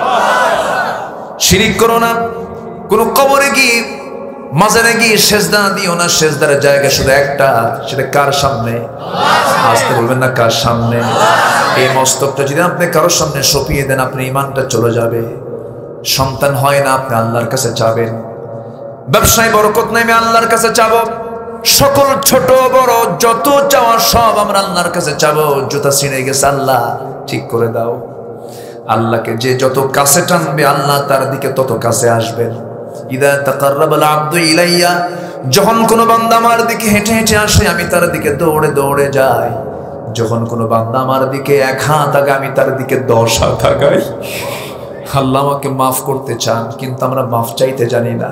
শিরক করো না। কোন কবরে গিয়ে মাজারে গিয়ে সেজদা দিও না। সেজদার জায়গা শুধু একটা, সেটা কার সামনে? আসতে বলবেন না কার সামনে? এই মস্তকটা যদি আপনি কারোর সামনে সঁপিয়ে দেন, আপনি ঈমানটা চলে যাবে। সন্তান হয় না, আপনি আল্লাহর কাছে চাবেন। ব্যবসায় বরকত নাই, আমি আল্লাহর কাছে চাবো। সকল ছোট বড় যত চাওয়া সব আমরা আল্লাহর কাছে চাবো। জুতা ছিঁড়ে গেছে, আল্লাহ ঠিক করে দাও। আল্লাহকে যে যত কাছে টানবে আল্লাহ তার দিকে তত কাছে আসবেন। ইদা তাকাররাবাল আবদু ইলাইয়া, যখন কোনো বান্দা আমার দিকে হেঁটে হেঁটে আসে আমি তার দিকে দৌড়ে দৌড়ে যাই। যখন কোনো বান্দা আমার দিকে 1 হাত আগায় আমি তার দিকে 10 হাত আগাই। আল্লাহ আমাকে মাফ করতে চান, কিন্তু আমরা মাফ চাইতে জানি না।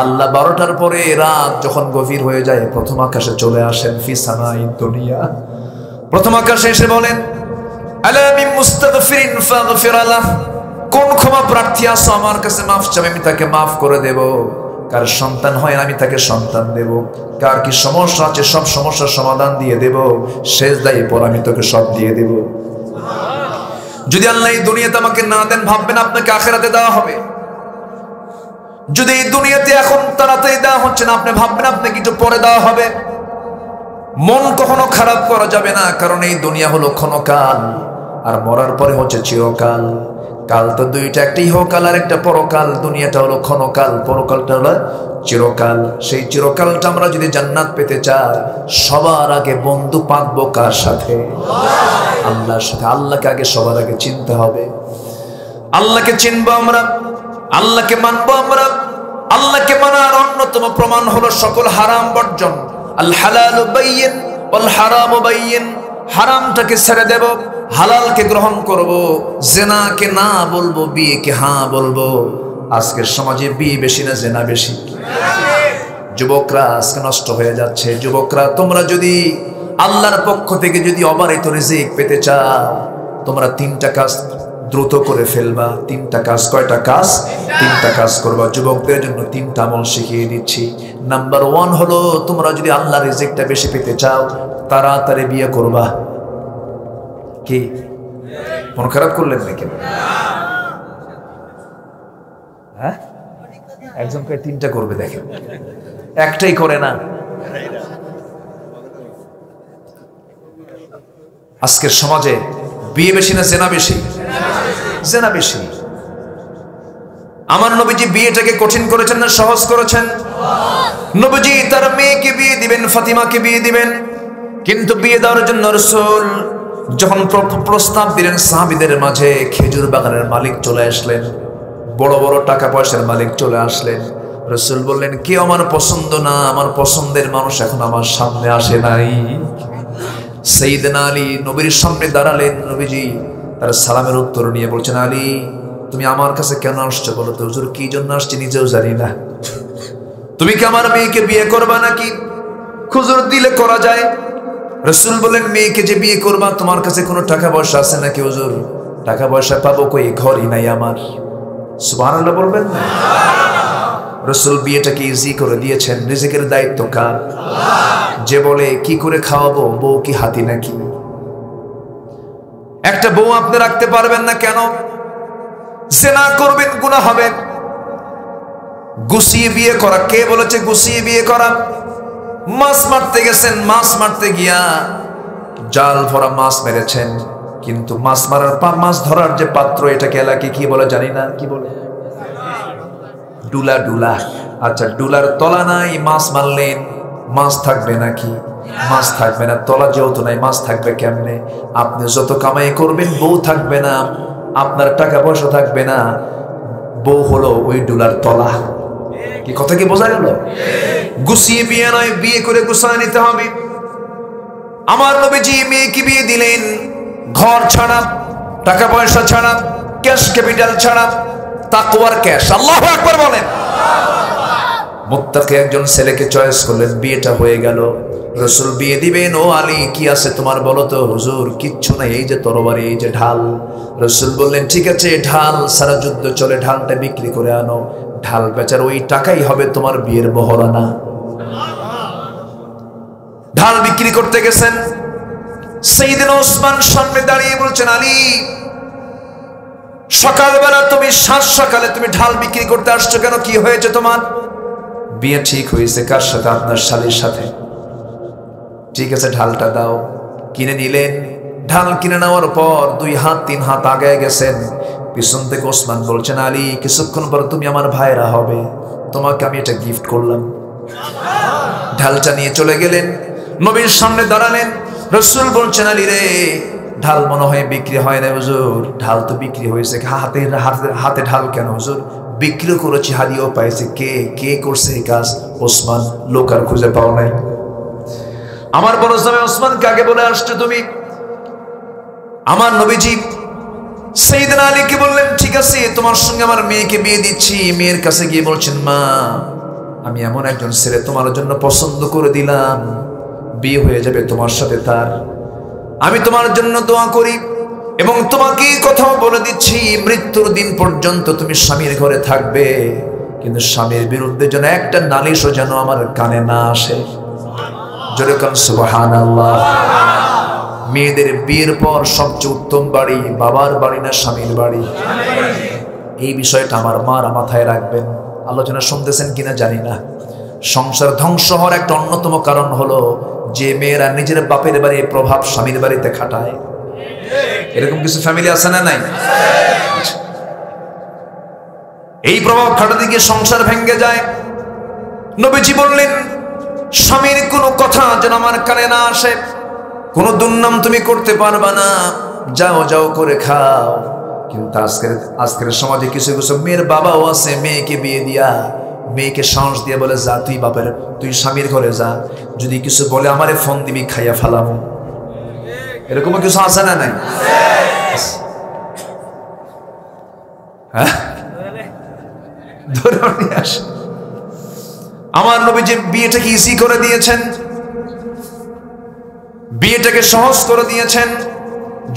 আল্লাহ 12টার পরে রাত যখন গভীর হয়ে যায় প্রথম আকাশে চলে আসেন, ফি সামাইদ দুনিয়া, প্রথম আকাশে এসে বলেন আলা মিন মুস্তাগফিরিন ফাগফির লাহ, কোন ক্ষমা প্রার্থী আছো আমার কাছে মাফ চাবে আমি তাকে মাফ করে দেব। কার সন্তান হয় আমি তাকে সন্তান দেব, কার কি সমস্যা আছে সব সমস্যার সমাধান দিয়ে দেব, সেজদায় পর আমি তোকে সব দিয়ে দেব। যদি আল্লাহ এই দুনিয়াতে আমাকে না দেন ভাববেন আপনাকে আখিরাতে দেওয়া হবে। যদি এই দুনিয়াতে এখন তাড়াতাড়ি দেওয়া হচ্ছে না আপনি ভাববেন আপনাকে একটু পরে দেওয়া হবে। মন কখনো খারাপ করা যাবে না, কারণ এই দুনিয়া হলো ক্ষণকাল আর মরার পরে হচ্ছে চিরকাল। কাল তো দুইটা, একটা ইহকাল আর একটা পরকাল। দুনিয়াটা হলো ক্ষণকাল, পরকালটা হলো চিরকাল। সেই চিরকালটা আমরা যদি জান্নাত পেতে চাই সবার আগে বন্ধু পাতবো কার সাথে? আল্লাহর সাথে। আল্লাহকে আগে সবার আগে চিনতে হবে। আল্লাহকে চিনবো আমরা, আল্লাহকে মানবো আমরা। আল্লাহকে মানার অন্যতম প্রমাণ হলো সকল হারাম বর্জন। আল হালালু বাইয়িন ওয়াল হারামু বাইয়িন, হারামটাকে ছেড়ে দেব, হালালকে গ্রহণ করব, জিনাকে না বলবো, বিয়েকে হ্যাঁ বলবো। আজকের সমাজে বিয়ে বেশি না জিনা বেশি? যুবকরা আজকে নষ্ট হয়ে যাচ্ছে। যুবকরা তোমরা যদি আল্লাহর পক্ষ থেকে যদি অবারিত রিজিক পেতে চাও তোমরা 3টা কাজ দ্রুত করে ফেলবা। 3টা কাজ। কয়টা কাজ? 3টা কাজ করবা। যুবকদের জন্য 3টা আমল শিখিয়ে দিচ্ছি। নাম্বার 1 হলো তোমরা যদি আল্লাহর রিজিকটা বেশি পেতে চাও তাড়াতাড়ি বিয়ে করবা। কি মন খারাপ করলেন নাকি? হ্যাঁ, একজনকে 3টা করবে দেখেন, একটাই করে না। আজকের সমাজে বিয়ে বেশি না জেনা বেশি? জেনা বেশি। আমার নবীজি বিয়েটাকে কঠিন করেছেন না সহজ করেছেন? নবীজি তার মেয়েকে বিয়ে দিবেন, ফাতিমাকে বিয়ে দিবেন, কিন্তু বিয়ে দেওয়ার জন্য রাসূল যখন প্রস্তাব দিলেন সাহাবীদের মাঝে খেজুর বাগানের মালিক চলে আসলেন, বড় বড় টাকা পয়সার মালিক চলে আসলেন। রাসূল বললেন কেউ আমার পছন্দ না, আমার পছন্দের মানুষ এখন আমার সামনে আসে নাই। সাইয়েদনা আলী নবীর সামনে দাঁড়ালেন। নবীজি তার সালামের উত্তর নিয়ে বলছেন আলী তুমি আমার কাছে কেন আসছো বলো তো? হুজুর কি জন্য আসছি নিজেও জানি না। তুমি কি আমার মেয়েকে বিয়ে করবা নাকি? হুজুর দিলে করা যায়। রাসূল বলেন মেয়েকে যে বিয়ে করবা তোমার কাছে কোনো টাকা পয়সা আছে নাকি? হুজুর টাকা পয়সা পাবো কই, ঘরই নাই আমার। সুবহানাল্লাহ বলবেন না? রাসূল বিয়েটাকে ইজি করে দিয়েছেন। রিজিকের দায়িত্ব কার? যে বলে কি করে খাওয়াবো, বউ কি হাতি নাকি? একটা বউ আপনি রাখতে পারবেন না কেন? জিনা করবেন, গুনাহ হবে। গুছিয়ে বিয়ে করা, কে বলেছে গুছিয়ে বিয়ে করা? মাছ মারতে গেছেন, মাছ মারতে গিয়া জাল ভরা মাছ মেরেছেন, কিন্তু মাছ মারার মাছ ধরার যে পাত্র এটাকে এলাকায় কি বলে জানি না, কি বলে? ডুলা। ডুলা। আচ্ছা ডুলার তলা নাই, মাছ মারলেন, মাছ থাকবে নাকি? মাছ থাকবে না। তলা যেহেতু নাই মাছ থাকবে কেমনে? আপনি যত কামাই করবেন বউ থাকবে না, আপনার টাকা পয়সা থাকবে না। বউ হলো ওই ডুলার তলা। কি কথা কি বোঝা গেল? গুছিয়ে বিয়ে নয়, বিয়ে করে গুছিয়ে নিতে হবে। আমার নবীজি মেয়েকে বিয়ে দিলেন ঘর ছাড়া, টাকা পয়সা ছাড়া, ক্যাশ ক্যাপিটাল ছাড়া, তাকওয়ার ক্যাশ। আল্লাহু আকবার বলেন। মুত্তাকি একজন ছেলেকে চয়েস করলেন, বিয়েটা হয়ে গেল। রাসূল বিয়ে দিবেন, ও আলী কি আছে তোমার বলো তো? হুজুর কিচ্ছু নাই, এই যে তরবারি, এই যে ঢাল। রাসূল বললেন ঠিক আছে ঢাল সারা যুদ্ধ চলে, ঢালটা বিক্রি করে আনো, ঢাল বেচার ওই টাকাই হবে তোমার বিয়ের মহরানা। ঢাল বিক্রি করতে গেছেন। সাইয়েদনা ওসমান সামনে দাঁড়িয়ে বলছেন আলী সকালবেলা তুমি সাত সকালে তুমি ঢাল বিক্রি করতে আসছো কেন? কি হয়েছে তোমার? বিয়ে ঠিক হয়েছে। কার সাথে? আপনার শালীর সাথে। ঠিক আছে ঢালটা দাও। কিনে নিলেন। ঢাল কিনে নেওয়ার পর 2 হাত 3 হাত আগে গেছেন। পিছন থেকে ওসমান বলছেন আলী কিছুক্ষণ পর তুমি আমার ভাইরা হবে, তোমাকে আমি এটা গিফট করলাম। ঢালটা নিয়ে চলে গেলেন, নবীর সামনে দাঁড়ালেন। রাসূল বলছেন আলী রে ঢাল মনে হয় বিক্রি হয় না হুজুর। ঢাল তো বিক্রি হয়েছে, হাতে হাতে ঢাল কেন হুজুর? বিক্রি করেছি, হাদিও পাইছে। কে কে করছে এই কাজ? ওসমান। লোক আর খুঁজে পাও নাই। আমার বড় জামাই ওসমান কাকে বলে আসছো তুমি? আমার নবীজি সাইয়েদনা আলীকে বললেন, ঠিক আছে তোমার সঙ্গে আমার মেয়েকে বিয়ে দিচ্ছি। মেয়ের কাছে গিয়ে বলছেন, মা আমি এমন একজন ছেলে তোমার জন্য পছন্দ করে দিলাম, বিয়ে হয়ে যাবে তোমার সাথে তার। আমি তোমার জন্য দোয়া করি এবং তোমাকে কথাও বলে দিচ্ছি, মৃত্যুর দিন পর্যন্ত তুমি স্বামীর ঘরে থাকবে, কিন্তু স্বামীর বিরুদ্ধে যেন একটা নালিশও যেন আমার কানে না আসে। জোরে কোন সুবহানাল্লাহ। মেয়েদের বিয়ের পর সবচেয়ে উত্তম বাড়ি বাবার বাড়ি না স্বামীর বাড়ি? এই বিষয়টা আমার মারা মাথায় রাখবেন। আলোচনা শুনতেছেন কিনা জানি না। সংসার ধ্বংস হওয়ার একটা অন্যতম কারণ হলো যে মেয়েরা নিজের বাপের বাড়ি প্রভাব স্বামীর বাড়িতে খাটায়। এরকম কিছু ফ্যামিলি আছে না নাই? এই প্রভাব খাটাতে গিয়ে সংসার ভেঙে যায়। নবীজি বললেন, স্বামীর কোনো কথা যেন আমার কানে না আসে, কোনো দুর্নাম তুমি করতে পারবা না, যাও যাও করে খাও। কিন্তু আজকের সমাজে কিছু কিছু মেয়ের বাবাও আছে, মেয়েকে বিয়ে দিয়া মেয়েকে সাহস দিয়ে বলে, যা তুই স্বামীর ঘরে যা, যদি কিছু বলে আমারে ফোন দিবি, খাইয়া ফালাবো। এরকম কিছু আছে না নাই? হ্যাঁ, ধরে নিয়ে আসে। আমার নবীজি বিয়েটাকে ইজি করে দিয়েছেন, বিয়েটাকে সহজ করে দিয়েছেন।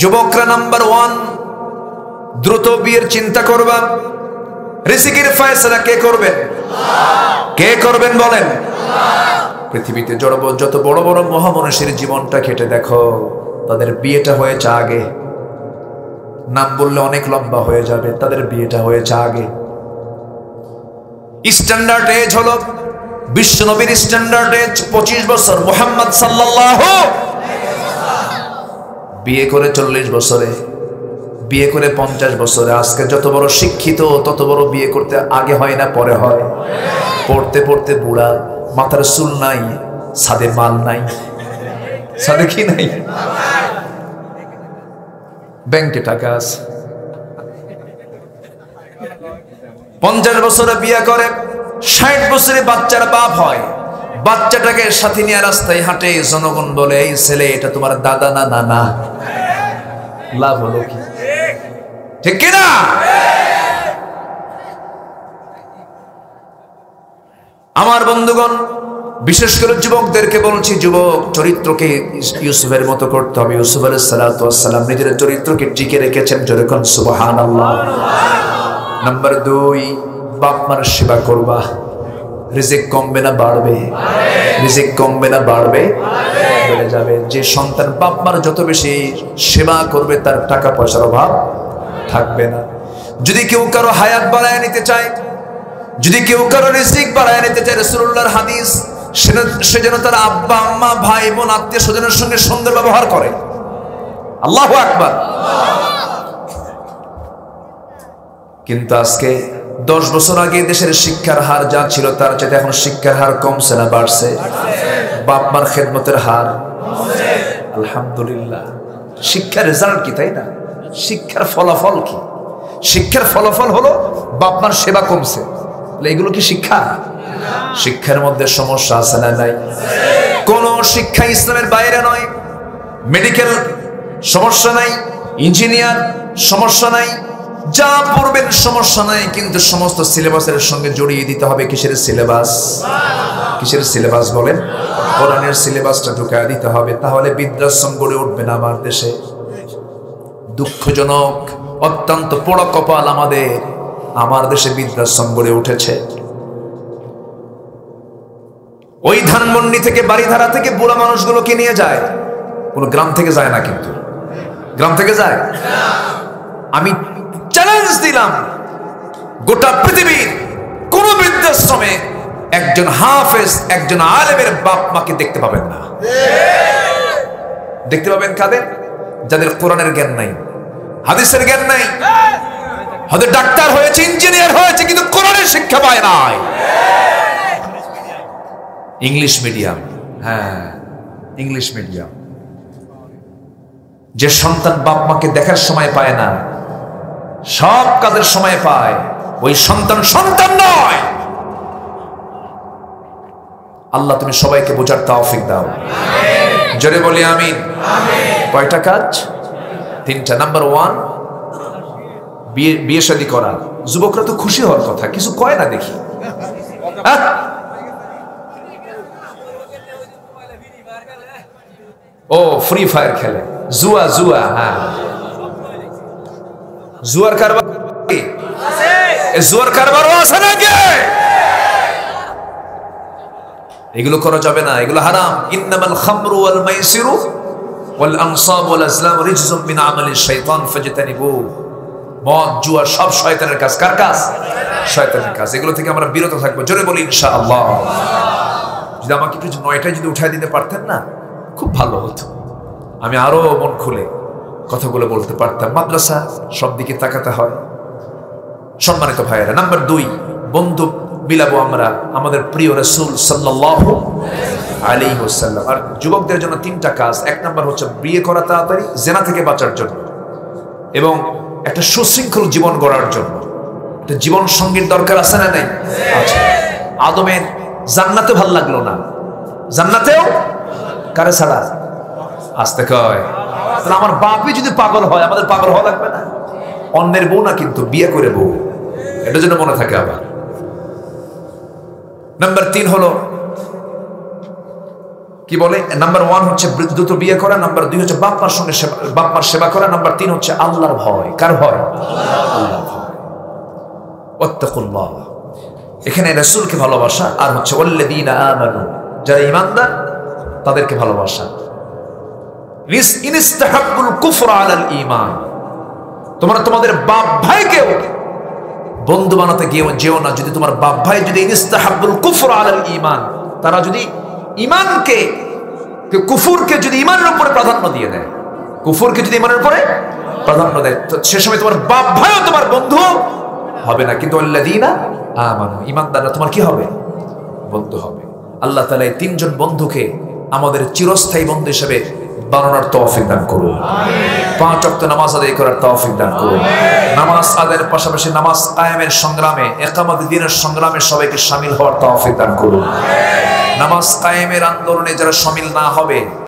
যুবকরা নাম্বার 1, দ্রুত বিয়ের চিন্তা করবা। রিজিকের ফয়সালা কে করবেন? কে করবেন বলেন? পৃথিবীতে যত বড় বড় মহামনীষীর জীবনটা ঘেটে দেখো, তাদের বিয়েটা হয়েছে আগে। নাম বললে অনেক লম্বা হয়ে যাবে, তাদের বিয়েটা হয়েছে আগে। স্ট্যান্ডার্ড এজ হলো বিশ্বনবীর স্ট্যান্ডার্ড এজ 25 বছর। মুহাম্মদ সাল্লাল্লাহু বিয়ে করে 40 বছরে, বিয়ে করে 50 বছরে। আজকে যত বড় শিক্ষিত তত বড় বিয়ে করতে আগে হয় না পরে হয়? পড়তে পড়তে বুড়া, মাথার চুল নাই, ছাদে মাল নাই। ছাদে কি নাই? ব্যাংকে টাকা আছে। 50 বছরে বিয়ে করে, 60 বছরে বাচ্চার বাপ হয়। বাচ্চাটাকে সাথে নিয়ে রাস্তায় হাঁটে, জনগণ বলে, এই ছেলে এটা তোমার দাদা না নানা। লাভ হলো কি? ঠিক কিনা? আমার বন্ধুগণ, বিশেষ করে যুবকদেরকে বলছি, যুবক চরিত্রকে ইউসুফের মতো করতে হবে। ইউসুফ আলাইহিস সালাতু ওয়াস সালাম নিজের চরিত্রকে টিকে রেখেছেন। যেরকম সুবহানাল্লাহ। নাম্বার 2, বাপ মার সেবা করবা। রিজিক কমবে না বাড়বে? রিজিক কমবে না বাড়বে? বেড়ে যাবে। যে সন্তান বাপ মার যত বেশি সেবা করবে, তার টাকা পয়সার অভাব থাকবে না। যদি কেউ কারো হায়াত বাড়ায় নিতে চায়, যদি কেউ কারো রিজিক বাড়ায় নিতে চায়, রাসূলুল্লাহর হাদিস, সে যেন তার আব্বা আম্মা ভাই বোন আত্মীয় স্বজনের সঙ্গে সুন্দর ব্যবহার করে। আল্লাহু আকবার। কিন্তু আজকে 10 বছর আগে দেশের শিক্ষার হার যা ছিল, তার চাইতে এখন শিক্ষার হার কমছে না বাড়ছে? বাপ মার খেদমতের হার আলহামদুলিল্লাহ। শিক্ষার রেজাল্ট কি, তাই না? শিক্ষার ফলাফল কি? শিক্ষার ফলাফল হলো বাপ মার সেবা কমছে। এগুলো কি শিক্ষা? শিক্ষার মধ্যে সমস্যা আছে না নাই? কোন শিক্ষা ইসলামের বাইরে নয়। মেডিকেল সমস্যা নাই, ইঞ্জিনিয়ার সমস্যা নাই, যা পড়বেন সমস্যা নাই, কিন্তু সমস্ত সিলেবাসের সঙ্গে জড়িয়ে দিতে হবে কিসের সিলেবাস? কিসের সিলেবাস বলেন? কোরআনের সিলেবাসটা ঢুকায় দিতে হবে, তাহলে বৃদ্ধাশ্রম গড়ে উঠবে না আমার দেশে। দুঃখজনক, অত্যন্ত পোড়া কপাল আমার দেশে বৃদ্ধাশ্রম গড়ে উঠেছে। ওই ধানমন্ডি থেকে, বাড়িধারা থেকে বুড়া মানুষগুলোকে নিয়ে যায়, কোন গ্রাম থেকে যায় না। কিন্তু গ্রাম থেকে যায়? আমি চ্যালেঞ্জ দিলাম, গোটা পৃথিবীর কোন বৃদ্ধাশ্রমে একজন হাফেজ, একজন আলেমের বাপ মাকে দেখতে পাবেন না। দেখতে পাবেন কাদের? যাদের কোরআনের জ্ঞান নাই, হাদিসের জ্ঞান নাই। হয়তো ডাক্তার হয়েছে, ইঞ্জিনিয়ার হয়েছে, কিন্তু কোরআনের শিক্ষা পায় নাই। ইংলিশ মিডিয়াম, হ্যাঁ ইংলিশ মিডিয়াম। যে সন্তান বাপ মাকে দেখার সময় পায় না, সব কাজের সময় পায়, ওই সন্তান সন্তান নয়। আল্লাহ তুমি সবাইকে বোঝার তৌফিক দাও, জোরে বলি আমিন। কয়টা কাজ? তিনটা। নাম্বার 1, বিয়ে শাদী করা। যুবকরা তো খুশি হওয়ার কথা, কিছু কয় না দেখি। ও ফ্রি ফায়ার খেলে, জুয়া জুয়া। হ্যাঁ, জুয়ার কারবার, জুয়ার কারবারও আছে নাকি? এগুলো করা যাবে না, এগুলো হারাম। ইন্নামাল খামরু ওয়াল মাইসিরু ওয়াল আনসাব ওয়াল আজলাম রিজসুম মিন আমালিশ শাইতান ফাজতানিবু। মদ জুয়া সব শয়তানের কাজ। কার কাজ? শয়তানের কাজ। এগুলো থেকে আমরা বিরত থাকবো, জোরে বলি ইনশাআল্লাহ। যদি আমাকে একটু 9টায় যদি উঠায় দিতে পারতেন না, খুব ভালো হতো, আমি আরো মন খুলে কথাগুলো বলতে পারতাম। মাদ্রাসা, সব দিকে তাকাতে হয়। সম্মানিত ভাইয়েরা, নাম্বার 2, বন্ধু বিলাবো আমরা আমাদের প্রিয় রাসূল সাল্লাল্লাহু আলাইহি ওয়াসাল্লাম। আর যুবকদের জন্য 3টা কাজ। 1 নাম্বার হচ্ছে বিয়ে করা তাড়াতাড়ি, জেনা থেকে বাঁচার জন্য, এবং একটা সুশৃঙ্খল জীবন গড়ার জন্য। একটা জীবন সঙ্গীর দরকার আছে না নাই? আছে। আদমের জান্নাতে ভাল লাগলো না, জান্নাতেও কারে ছাড়া? আসতে কয়। তাহলে আমার বাপই যদি পাগল হয়, আমাদের পাগল হওয়া লাগবে না? অন্যের বউ না কিন্তু, বিয়ে করে বউ, এটা যেন মনে থাকে। আবার নাম্বার 3 হলো কি বলে, নাম্বার 1 হচ্ছে দ্রুত বিয়ে করা, নাম্বার 2 হচ্ছে বাপ মার সঙ্গে বাপ মার সেবা করা, নাম্বার 3 হচ্ছে আল্লাহর ভয়। কার ভয়? আল্লাহর ভয়। ওয়াত্তাকুল্লাহ, এখানে রাসূলকে ভালোবাসা, আর হচ্ছে ওয়াল্লাযীনা আমানু, যারা ঈমানদার তাদেরকে ভালোবাসা। ইনস্তাহাব্বুল কুফরা আলাল ঈমান, তোমরা তোমাদের বাপ ভাইকেও বন্ধু বানাতে যেও না যদি তোমার বাপ ভাই যদি ইনস্তাহাব্বুল কুফরা আলাল ঈমান, তারা যদি ঈমানকে, কুফরকে যদি ঈমানের উপরে প্রাধান্য দিয়ে দেয়, কুফরকে যদি ঈমানের উপরে প্রাধান্য দেয়, তো সে সময় তোমার বাপ ভাইও তোমার বন্ধু হবে না। কিন্তু আল্লাযীনা আমানু, ঈমানদাররা তোমার কি হবে? বন্ধু হবে। আল্লাহ তাআলা এই 3 জন বন্ধুকে আমাদের চিরস্থায়ী বন্ধু হিসেবে বানানোর তৌফিক দান করুন। 5 ওয়াক্ত নামাজ আদায় করার তৌফিক দান করুন। নামাজ আদায়ের পাশাপাশি নামাজ কায়েমের সংগ্রামে, ইকামত দ্বীনের সংগ্রামে সবাইকে শামিল হওয়ার তৌফিক দান করুন। নামাজ কায়েমের আন্দোলনে যারা শামিল না হবে,